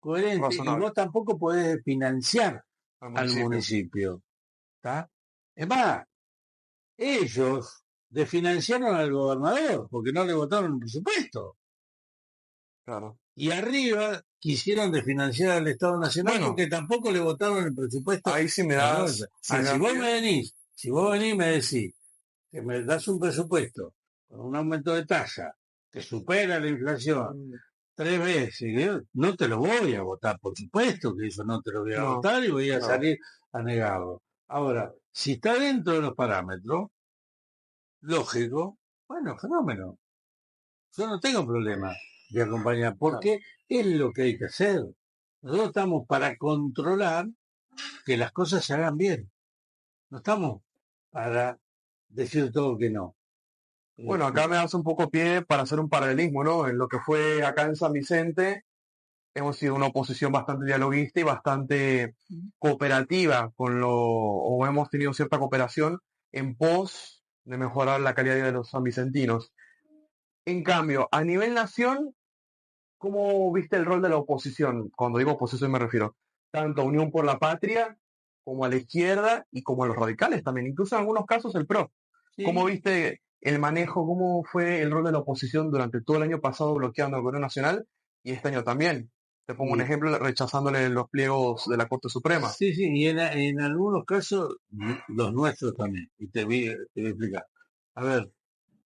coherente y
Razonable
vos tampoco podés financiar
al
al
municipio.
municipio, ¿está? Es más, ellos desfinanciaron al gobernador porque no le votaron el presupuesto.
Claro.
Y arriba quisieron desfinanciar al Estado Nacional
Bueno,
porque tampoco le votaron el presupuesto
ahí sí me
a la
das,
provincia.
si me
Si
das
vos
pie.
me venís, si vos venís y me decís que me das un presupuesto con un aumento de tasa que supera la inflación 3 veces, no te lo voy a votar, por supuesto que eso no te lo voy a
No,
votar y voy a
claro.
salir a negarlo. Ahora, si está dentro de los parámetros, lógico, bueno, fenómeno. Yo no tengo problema de acompañar,
Claro.
porque es lo que hay que hacer. Nosotros estamos para controlar que las cosas se hagan bien. No estamos para decir todo que no.
Bueno, acá me das un poco pie para hacer un paralelismo, ¿no? En lo que fue acá en San Vicente, hemos sido una oposición bastante dialoguista y bastante cooperativa o hemos tenido cierta cooperación en pos de mejorar la calidad de vida de los sanvicentinos. En cambio, a nivel nación, ¿cómo viste el rol de la oposición? Cuando digo oposición me refiero tanto a Unión por la Patria como a la izquierda y como a los radicales también, incluso en algunos casos el PRO. ¿Cómo
Sí,
viste el manejo, cómo fue el rol de la oposición durante todo el año pasado bloqueando el gobierno nacional y este año también? Te pongo un
y,
ejemplo, rechazándole los pliegos de la Corte Suprema.
sí, sí, y en algunos casos, los nuestros también. Y te voy a explicar. A ver,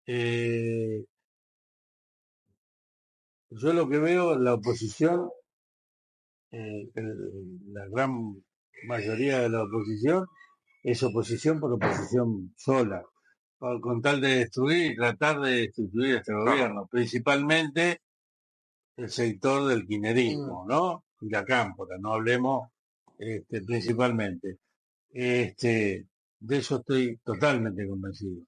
eh, Yo lo que veo, la oposición, la gran mayoría de la oposición, es oposición por oposición sola, con tal de destruir y tratar de destituir este
Claro.
gobierno, principalmente el sector del
Mm,
kirchnerismo, ¿no? Y la cámpora, no hablemos principalmente. De eso estoy totalmente convencido.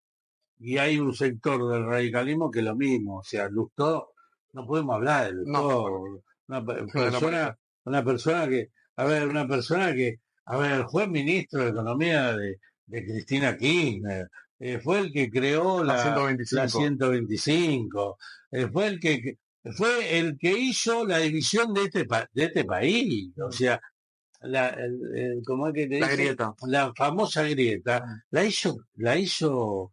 Y hay un sector del radicalismo que es lo mismo, o sea, Lustó, no podemos hablar de
no,
Lustó,
claramente.
una persona que, a ver, una persona que, a ver, fue ministro de Economía de Cristina Kirchner, fue el que creó
La
la
125.
125, fue fue el que hizo la división de de este país, o
Mm,
sea, ¿cómo es que te
la
dicen?
grieta.
La famosa grieta,
Mm,
la hizo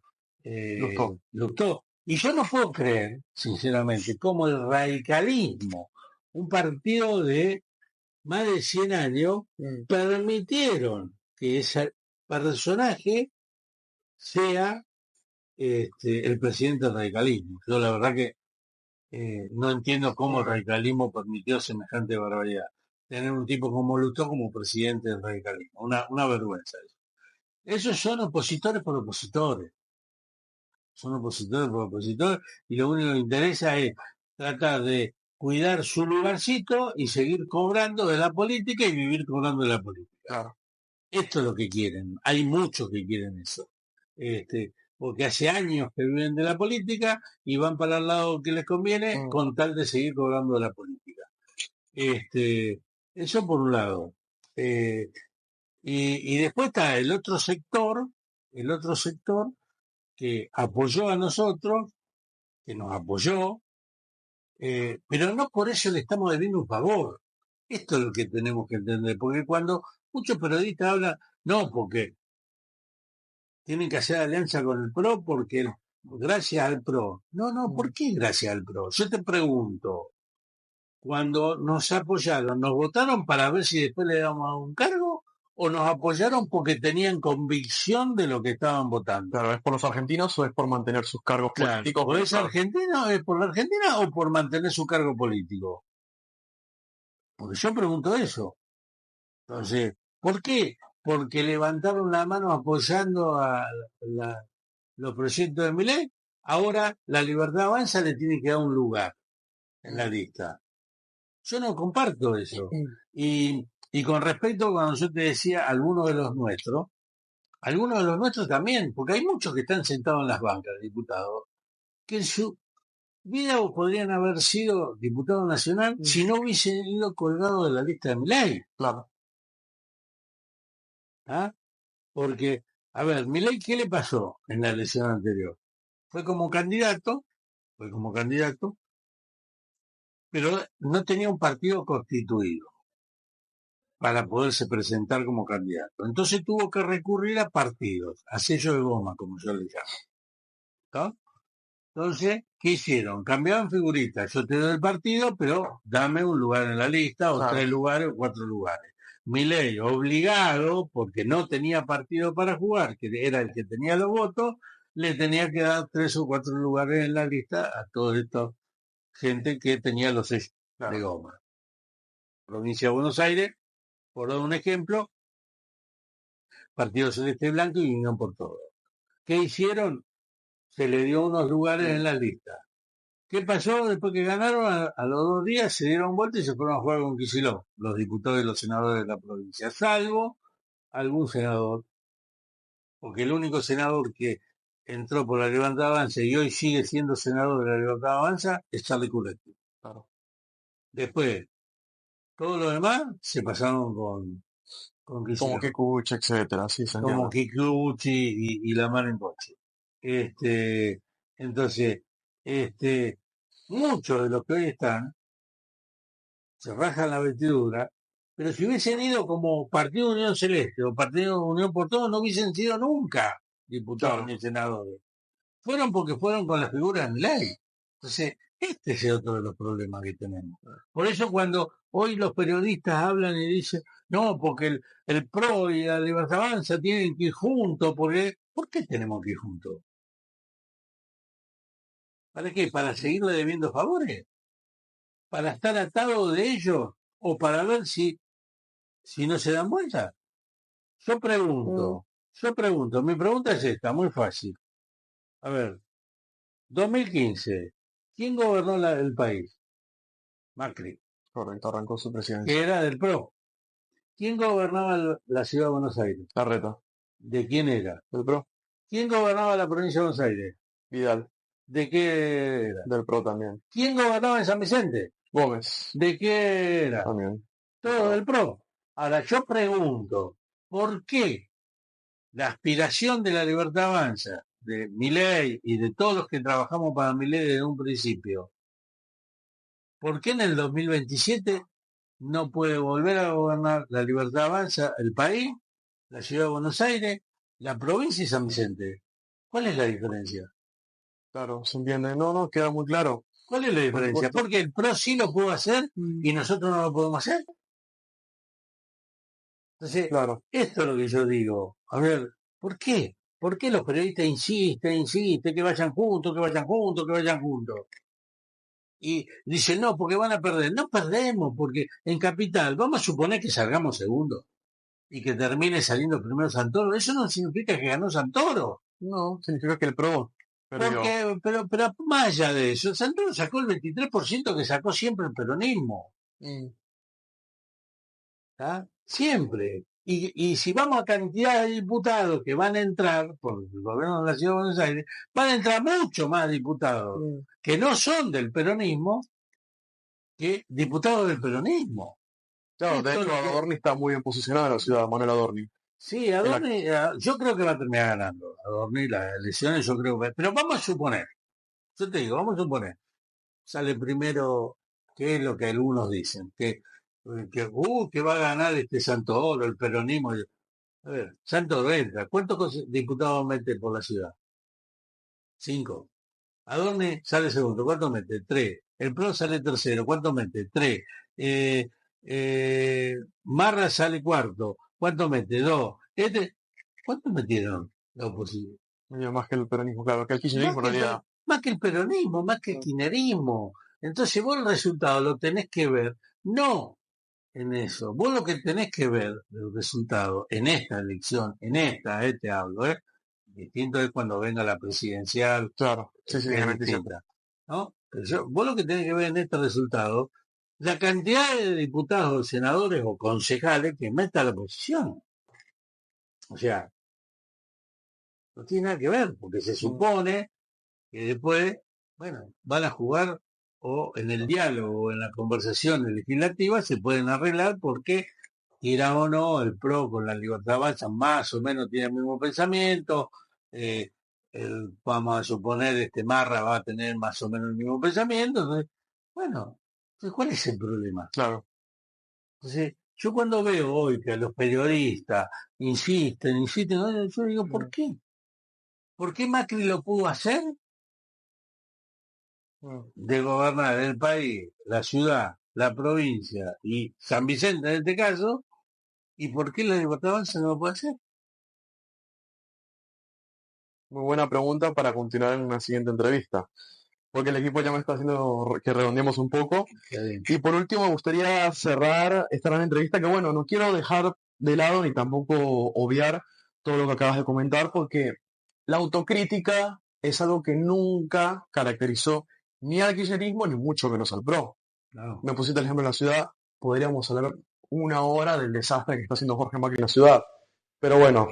Lustó.
Lustó. Y yo no puedo creer, sinceramente, cómo el radicalismo, un partido de más de 100 años,
Mm,
permitieron que ese personaje sea el presidente del radicalismo. Yo la verdad que no entiendo cómo el
mm,
radicalismo permitió semejante barbaridad. Tener un tipo como Lutó como presidente del radicalismo. Una vergüenza eso. Esos son opositores por opositores. Son opositores por opositores y lo único que les interesa es tratar de cuidar su lugarcito y seguir cobrando de la política y vivir cobrando de la política.
claro.
Esto es lo que quieren. Hay muchos que quieren eso. Porque hace años que viven de la política y van para el lado que les conviene
Mm,
con tal de seguir cobrando de la política. Eso por un lado. Eh, y después está el otro sector que apoyó a nosotros, que nos apoyó, pero no por eso le estamos debiendo un favor. Esto es lo que tenemos que entender, porque cuando muchos periodistas hablan, no, porque tienen que hacer alianza con el PRO porque gracias al PRO. No, no,
mm,
¿por qué gracias al PRO? Yo te pregunto, cuando nos apoyaron, ¿nos votaron para ver si después le damos un cargo? ¿O nos apoyaron porque tenían convicción de lo que estaban votando?
claro, ¿es por los argentinos o es por mantener sus cargos
Claro,
políticos
o es
mientras...
argentino, es por la Argentina o por mantener su cargo político. Porque yo pregunto eso. Entonces, ¿por qué? Porque levantaron la mano apoyando a la- los proyectos de Milei. Ahora la Libertad Avanza le tiene que dar un lugar en la
Mm,
lista. Yo no comparto eso.
mm,
Y con respecto a cuando yo te decía algunos de los nuestros también, porque hay muchos que están sentados en las bancas, diputados, que en su vida podrían haber sido diputado nacional
mm,
si no hubiesen ido colgados de la lista de Milei.
claro.
¿Ah? Porque, a ver, Milei, ¿qué le pasó en la elección anterior? Fue como candidato, fue como candidato, pero no tenía un partido constituido para poderse presentar como candidato. Entonces tuvo que recurrir a partidos, a sello de goma, como yo le llamo. ¿No? Entonces, ¿qué hicieron? Cambiaban figuritas. Yo te doy el partido, pero dame un lugar en la lista, o
Claro.
3 lugares, o 4 lugares. Milei, obligado, porque no tenía partido para jugar, que era el que tenía los votos, le tenía que dar 3 o 4 lugares en la lista a toda esta gente que tenía los sellos de
Claro.
goma. Provincia de Buenos Aires, por dar un ejemplo, Partido Celeste y Blanco y Unión por Todo. ¿Qué hicieron? Se le dio unos lugares en
Mm,
la lista. ¿Qué pasó después que ganaron? A los 2 días se dieron vuelta y se fueron a jugar con Kicillof, los diputados y los senadores de la provincia, salvo algún senador, porque el único senador que entró por la Libertad Avanza y hoy sigue siendo senador de la Libertad Avanza es Charlie Couretti.
claro.
Después, todos los demás se pasaron con
Como que
Kicillof,
Kuch, etcétera. Sí, se
como
entiende.
Kikuchi y la mar en coche. Entonces, este, muchos de los que hoy están se rajan la vestidura, pero si hubiesen ido como Partido Unión Celeste o Partido Unión por Todos, no hubiesen sido nunca diputados
Claro.
ni senadores. Fueron porque fueron con las figuras en ley. Entonces, este es otro de los problemas que tenemos. Por eso cuando hoy los periodistas hablan y dicen, no, porque el PRO y la Libertad Avanza tienen que ir juntos, porque, ¿por qué tenemos que ir juntos? ¿Para qué? ¿Para seguirle debiendo favores? para estar atado de ellos o para ver si no se dan vuelta. Yo
Mm,
pregunto, mi pregunta es esta, muy fácil. A ver, 2015, ¿quién gobernó el país? Macri,
correcto, arrancó su
que
presidencia.
era del PRO. ¿Quién gobernaba la ciudad de Buenos Aires?
La reta.
¿De quién era?
Del PRO.
¿Quién gobernaba la provincia de Buenos Aires?
Vidal.
¿De qué era?
Del PRO también.
¿Quién gobernaba en San Vicente?
Gómez.
¿De qué era?
También. Del
Todo
PRO.
del PRO. Ahora yo pregunto, ¿por qué la aspiración de la libertad avanza, de Milei y de todos los que trabajamos para Milei desde un principio? ¿Por qué en el 2027 no puede volver a gobernar la libertad avanza el país, la ciudad de Buenos Aires, la provincia y San Vicente? ¿Cuál es la diferencia?
Claro, se entiende. No, no, queda muy claro.
¿Cuál es la
Por
diferencia?
supuesto.
Porque el PRO sí lo pudo hacer
Mm,
y nosotros no lo podemos hacer. Entonces,
claro.
esto es lo que yo digo. A ver, ¿por qué? ¿Por qué los periodistas insisten, que vayan juntos, que vayan juntos, que vayan juntos? Y dicen, no, porque van a perder. No perdemos, porque en Capital, vamos a suponer que salgamos segundo y que termine saliendo primero Santoro. Eso no significa que ganó Santoro.
No, significa que el PRO
Porque,
perdió.
pero más allá de eso, Santoro sacó el 23% que sacó siempre el peronismo.
Mm,
¿Tá? Siempre. Y si vamos a cantidad de diputados que van a entrar por el gobierno de la Ciudad de Buenos Aires, van a entrar mucho más diputados
mm.
que no son del peronismo que diputados del peronismo.
Claro, de
Esto es
hecho
lo que...
Adorni está muy bien posicionado en la ciudad, Manuel Adorni.
Sí,
En la...
Adorni, yo creo que va a terminar ganando. Adorni las elecciones, yo creo que... Pero vamos a suponer, yo te digo, vamos a suponer, sale primero, ¿qué es lo que algunos dicen? Que va a ganar este Santoro, el peronismo. A ver, Santos entra. ¿Cuántos diputados mete por la ciudad? Cinco. Adorni sale segundo. ¿Cuánto mete? Tres. El PRO sale tercero. ¿Cuánto mete? Tres. Eh, Marra sale cuarto. ¿Cuánto mete? Dos. ¿Cuánto metieron la oposición?
Más que el peronismo, claro, que el
Más
kirchnerismo en
que
realidad.
más que el peronismo, más que el
Mm,
kirchnerismo. Entonces vos el resultado lo tenés que ver, no en eso. Vos lo que tenés que ver del resultado en esta elección, en esta, te hablo, distinto es cuando venga la presidencial,
claro, sí, sí,
que
en
es
el 27.
distinta, ¿no? Pero vos lo que tenés que ver en este resultado, la cantidad de diputados, senadores o concejales que meta la oposición. O sea, no tiene nada que ver, porque se
Mm,
supone que después, bueno, van a jugar o en el diálogo o en la conversación legislativa se pueden arreglar porque quiera o no, el PRO con la Libertad Avanza más o menos tiene el mismo pensamiento, eh, vamos a suponer, Marra va a tener más o menos el mismo pensamiento, entonces, bueno, entonces, ¿cuál es el problema?
claro.
Entonces, yo cuando veo hoy que los periodistas insisten, ¿no? Yo digo, ¿por
Mm,
qué? ¿Por qué Macri lo pudo hacer
mm.
de gobernar el país, la ciudad, la provincia y San Vicente en este caso? ¿Y por qué la Libertad Avanza no lo puede hacer?
Muy buena pregunta para continuar en una siguiente entrevista, porque el equipo ya me está haciendo que redondeemos un poco. Y por último, me gustaría cerrar esta gran entrevista, que bueno, no quiero dejar de lado ni tampoco obviar todo lo que acabas de comentar, porque la autocrítica es algo que nunca caracterizó ni al kirchnerismo, ni mucho menos al PRO.
No.
Me pusiste el ejemplo de la ciudad, podríamos hablar una hora del desastre que está haciendo Jorge Macri en la ciudad. Pero bueno,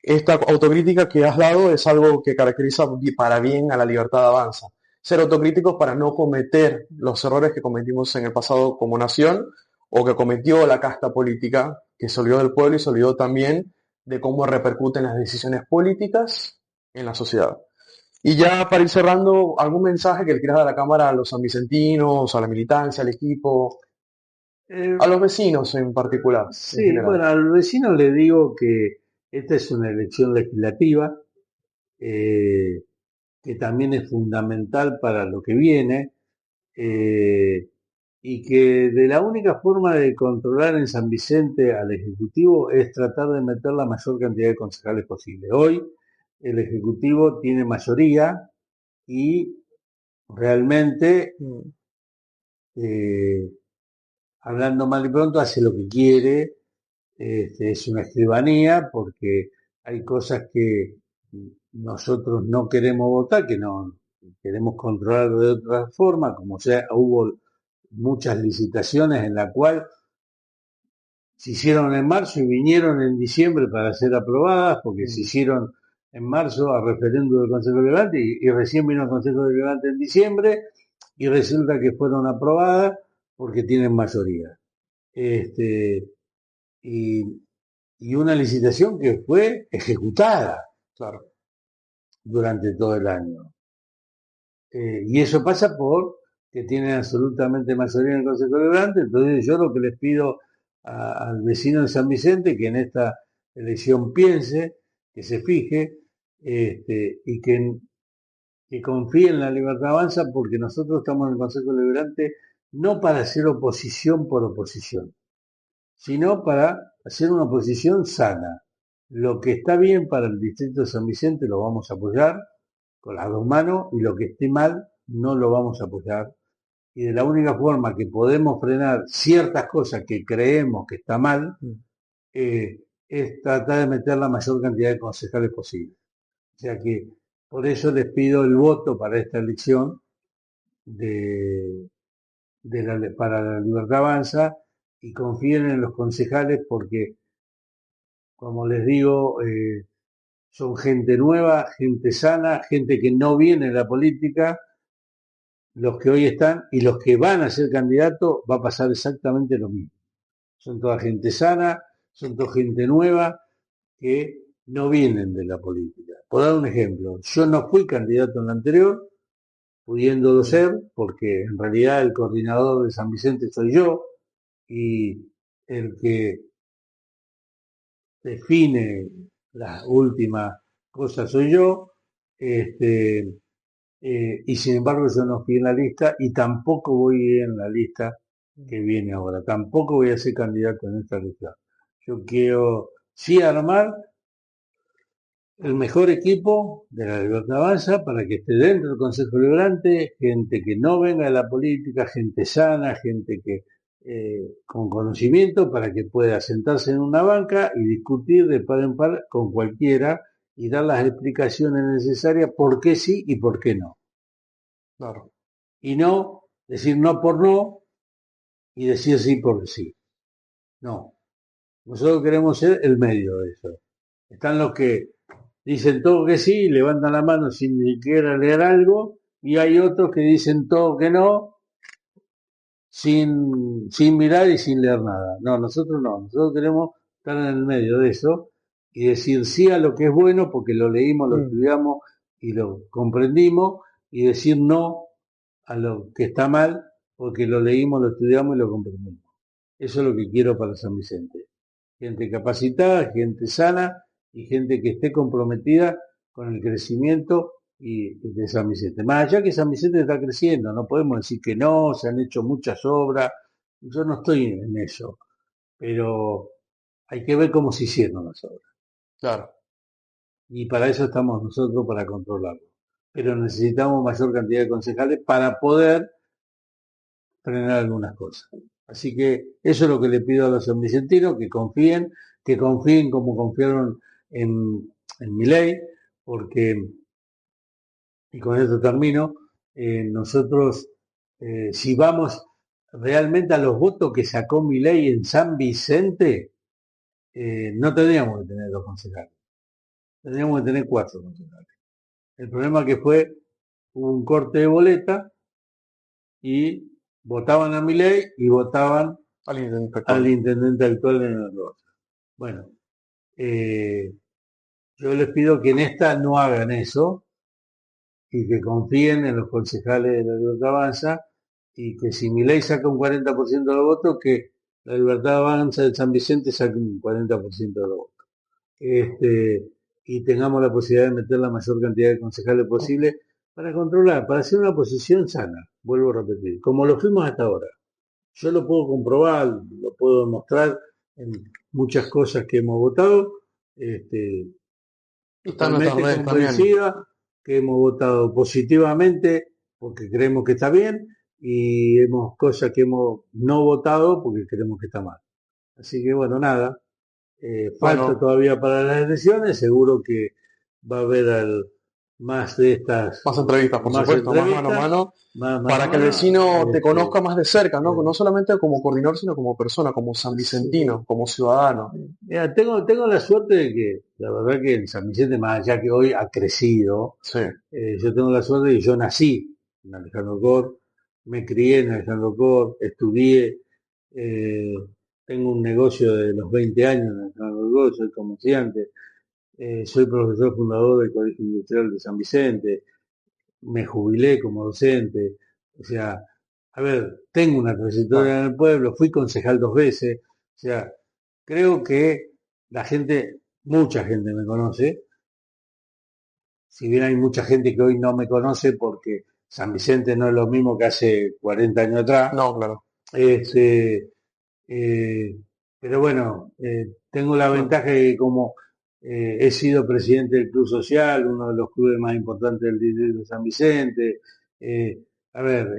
esta autocrítica que has dado es algo que caracteriza para bien a la libertad de avanza. Ser autocríticos para no cometer los errores que cometimos en el pasado como nación o que cometió la casta política, que se olvidó del pueblo y se olvidó también de cómo repercuten las decisiones políticas en la sociedad. Y ya para ir cerrando, ¿algún mensaje que le quieras dar a la Cámara a los sanvicentinos, a la militancia, al equipo,
Eh,
a los vecinos en particular, en
sí,
general?
bueno, al vecino le digo que esta es una elección legislativa, eh, que también es fundamental para lo que viene, eh, y que de la única forma de controlar en San Vicente al Ejecutivo es tratar de meter la mayor cantidad de concejales posible. Hoy el Ejecutivo tiene mayoría y realmente
Mm,
eh, hablando mal y pronto, hace lo que quiere, es una escribanía porque hay cosas que nosotros no queremos votar, que no queremos controlar de otra forma, como sea, hubo muchas licitaciones en la cual se hicieron en marzo y vinieron en diciembre para ser aprobadas, porque se hicieron en marzo a referéndum del Consejo Deliberante y recién vino el Consejo Deliberante en diciembre y resulta que fueron aprobadas porque tienen mayoría. Este, y, y una licitación que fue ejecutada
Claro,
durante todo el año. Y eso pasa por que tienen absolutamente mayoría en el Consejo Deliberante. Entonces yo lo que les pido al vecino de San Vicente que en esta elección piense, que se fije y que confíe en la Libertad Avanza porque nosotros estamos en el Consejo Deliberante no para hacer oposición por oposición, sino para hacer una oposición sana. Lo que está bien para el distrito de San Vicente lo vamos a apoyar con las dos manos y lo que esté mal no lo vamos a apoyar. Y de la única forma que podemos frenar ciertas cosas que creemos que está mal es tratar de meter la mayor cantidad de concejales posible. O sea que por eso les pido el voto para esta elección de, para la Libertad Avanza y confíen en los concejales porque, como les digo, son gente nueva, gente sana, gente que no viene de la política, los que hoy están y los que van a ser candidatos, va a pasar exactamente lo mismo. Son toda gente sana, son toda gente nueva que no vienen de la política. Por dar un ejemplo, yo no fui candidato en la anterior, pudiéndolo ser, porque en realidad el coordinador de San Vicente soy yo y el que define las últimas cosas soy yo, este, y sin embargo yo no fui en la lista y tampoco voy en la lista que viene ahora, tampoco voy a ser candidato en esta lista. Yo quiero sí armar el mejor equipo de la Libertad Avanza para que esté dentro del Consejo Deliberante, gente que no venga de la política, gente sana, gente que con conocimiento para que pueda sentarse en una banca y discutir de par en par con cualquiera y dar las explicaciones necesarias por qué sí y por qué no.
claro,
Y no decir no por no y decir sí por sí. No. Nosotros queremos ser el medio de eso. Están los que dicen todo que sí, levantan la mano sin ni siquiera leer algo, y hay otros que dicen todo que no, sin mirar y sin leer nada. No, nosotros no, nosotros queremos estar en el medio de eso y decir sí a lo que es bueno porque lo leímos, lo estudiamos y lo comprendimos, y decir no a lo que está mal porque lo leímos, lo estudiamos y lo comprendimos. Eso es lo que quiero para San Vicente. Gente capacitada, gente sana y gente que esté comprometida con el crecimiento de San Vicente. Más allá que San Vicente está creciendo, no podemos decir que no, se han hecho muchas obras, yo no estoy en eso, pero hay que ver cómo se hicieron las obras.
claro.
Y para eso estamos nosotros, para controlarlo. Pero necesitamos mayor cantidad de concejales para poder frenar algunas cosas. Así que eso es lo que le pido a los sanvicentinos, que confíen como confiaron en mi ley, porque, y con esto termino, nosotros, si vamos realmente a los votos que sacó mi ley en San Vicente, no tendríamos que tener dos concejales, tendríamos que tener cuatro concejales. El problema que fue, hubo un corte de boleta y votaban a mi ley y votaban
Al intendente
al
actual.
intendente actual en el Rosa. Bueno, yo les pido que en esta no hagan eso y que confíen en los concejales de la Libertad Avanza y que si mi ley saca un 40% de los votos, que la Libertad Avanza de San Vicente saque un 40% de los votos. Y tengamos la posibilidad de meter la mayor cantidad de concejales posible para controlar, para hacer una posición sana, vuelvo a repetir, como lo fuimos hasta ahora. Yo lo puedo comprobar, lo puedo demostrar en muchas cosas que hemos votado, este,
Y está en nuestras
totalmente
redes también.
convencida que hemos votado positivamente porque creemos que está bien y hemos cosas que hemos no votado porque creemos que está mal. Así que bueno, nada, falta
Bueno,
todavía para las elecciones, seguro que va a haber más de estas,
más entrevistas, por
más
supuesto, más mano a
entrevistas,
mano,
más mano a
para que el
mano.
vecino te conozca más de cerca, ¿no?
Eh,
No solamente como coordinador, sino como persona, como san
sí.
vicentino, como ciudadano.
Mira, tengo la suerte de que, la verdad que el San Vicente, más allá que hoy ha crecido,
Sí,
yo tengo la suerte de que yo nací en Alejandro Cor, me crié en Alejandro Cor, estudié, eh, tengo un negocio de los 20 años en Alejandro Cor, soy comerciante, soy profesor fundador del Colegio Industrial de San Vicente, me jubilé como docente, o sea, a ver, tengo una trayectoria
claro,
en el pueblo, fui concejal 2 veces, o sea, creo que la gente, mucha gente me conoce, si bien hay mucha gente que hoy no me conoce porque San Vicente no es lo mismo que hace 40 años atrás,
no, claro, sí,
este, pero bueno, tengo la
bueno,
ventaja de que como he sido presidente del Club Social, uno de los clubes más importantes del distrito de San Vicente. A ver,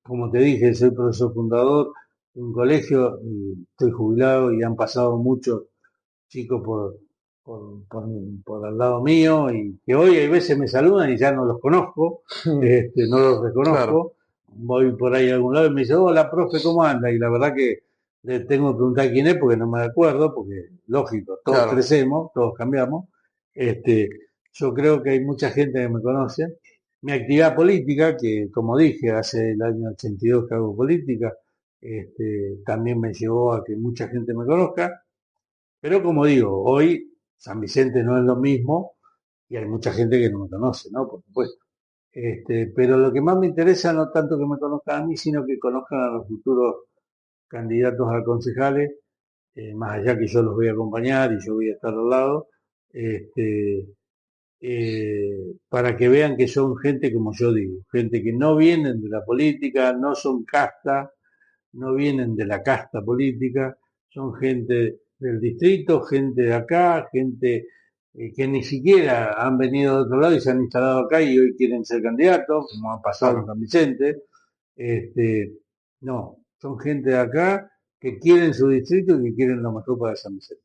como te dije, soy profesor fundador de un colegio, y estoy jubilado y han pasado muchos chicos por al lado mío y que hoy hay veces me saludan y ya no los conozco, no los
claro,
reconozco. Voy por ahí a algún lado y me dice, hola, profe, ¿cómo anda? Y la verdad que le tengo que preguntar quién es porque no me acuerdo, porque lógico, todos
claro.
crecemos, todos cambiamos. Este, yo creo que hay mucha gente que me conoce. Mi actividad política, que como dije, hace el año 82 que hago política, también me llevó a que mucha gente me conozca. Pero como digo, hoy San Vicente no es lo mismo y hay mucha gente que no me conoce, ¿no? Por supuesto. Pero lo que más me interesa no tanto que me conozcan a mí, sino que conozcan a los futuros candidatos a concejales, más allá que yo los voy a acompañar y yo voy a estar al lado, este, para que vean que son gente como yo digo, gente que no vienen de la política, no son casta, no vienen de la casta política, son gente del distrito, gente de acá, gente que ni siquiera han venido de otro lado y se han instalado acá y hoy quieren ser candidatos, como ha pasado en
Claro.
San Vicente. Este, no, son gente de acá que quieren su distrito y que quieren lo mejor para San Vicente.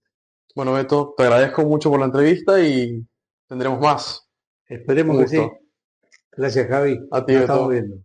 Bueno, Beto, te agradezco mucho por la entrevista y tendremos más. Un
Esperemos que sí.
gusto.
Gracias, Javi.
A ti,
Nos
Beto.
estamos viendo.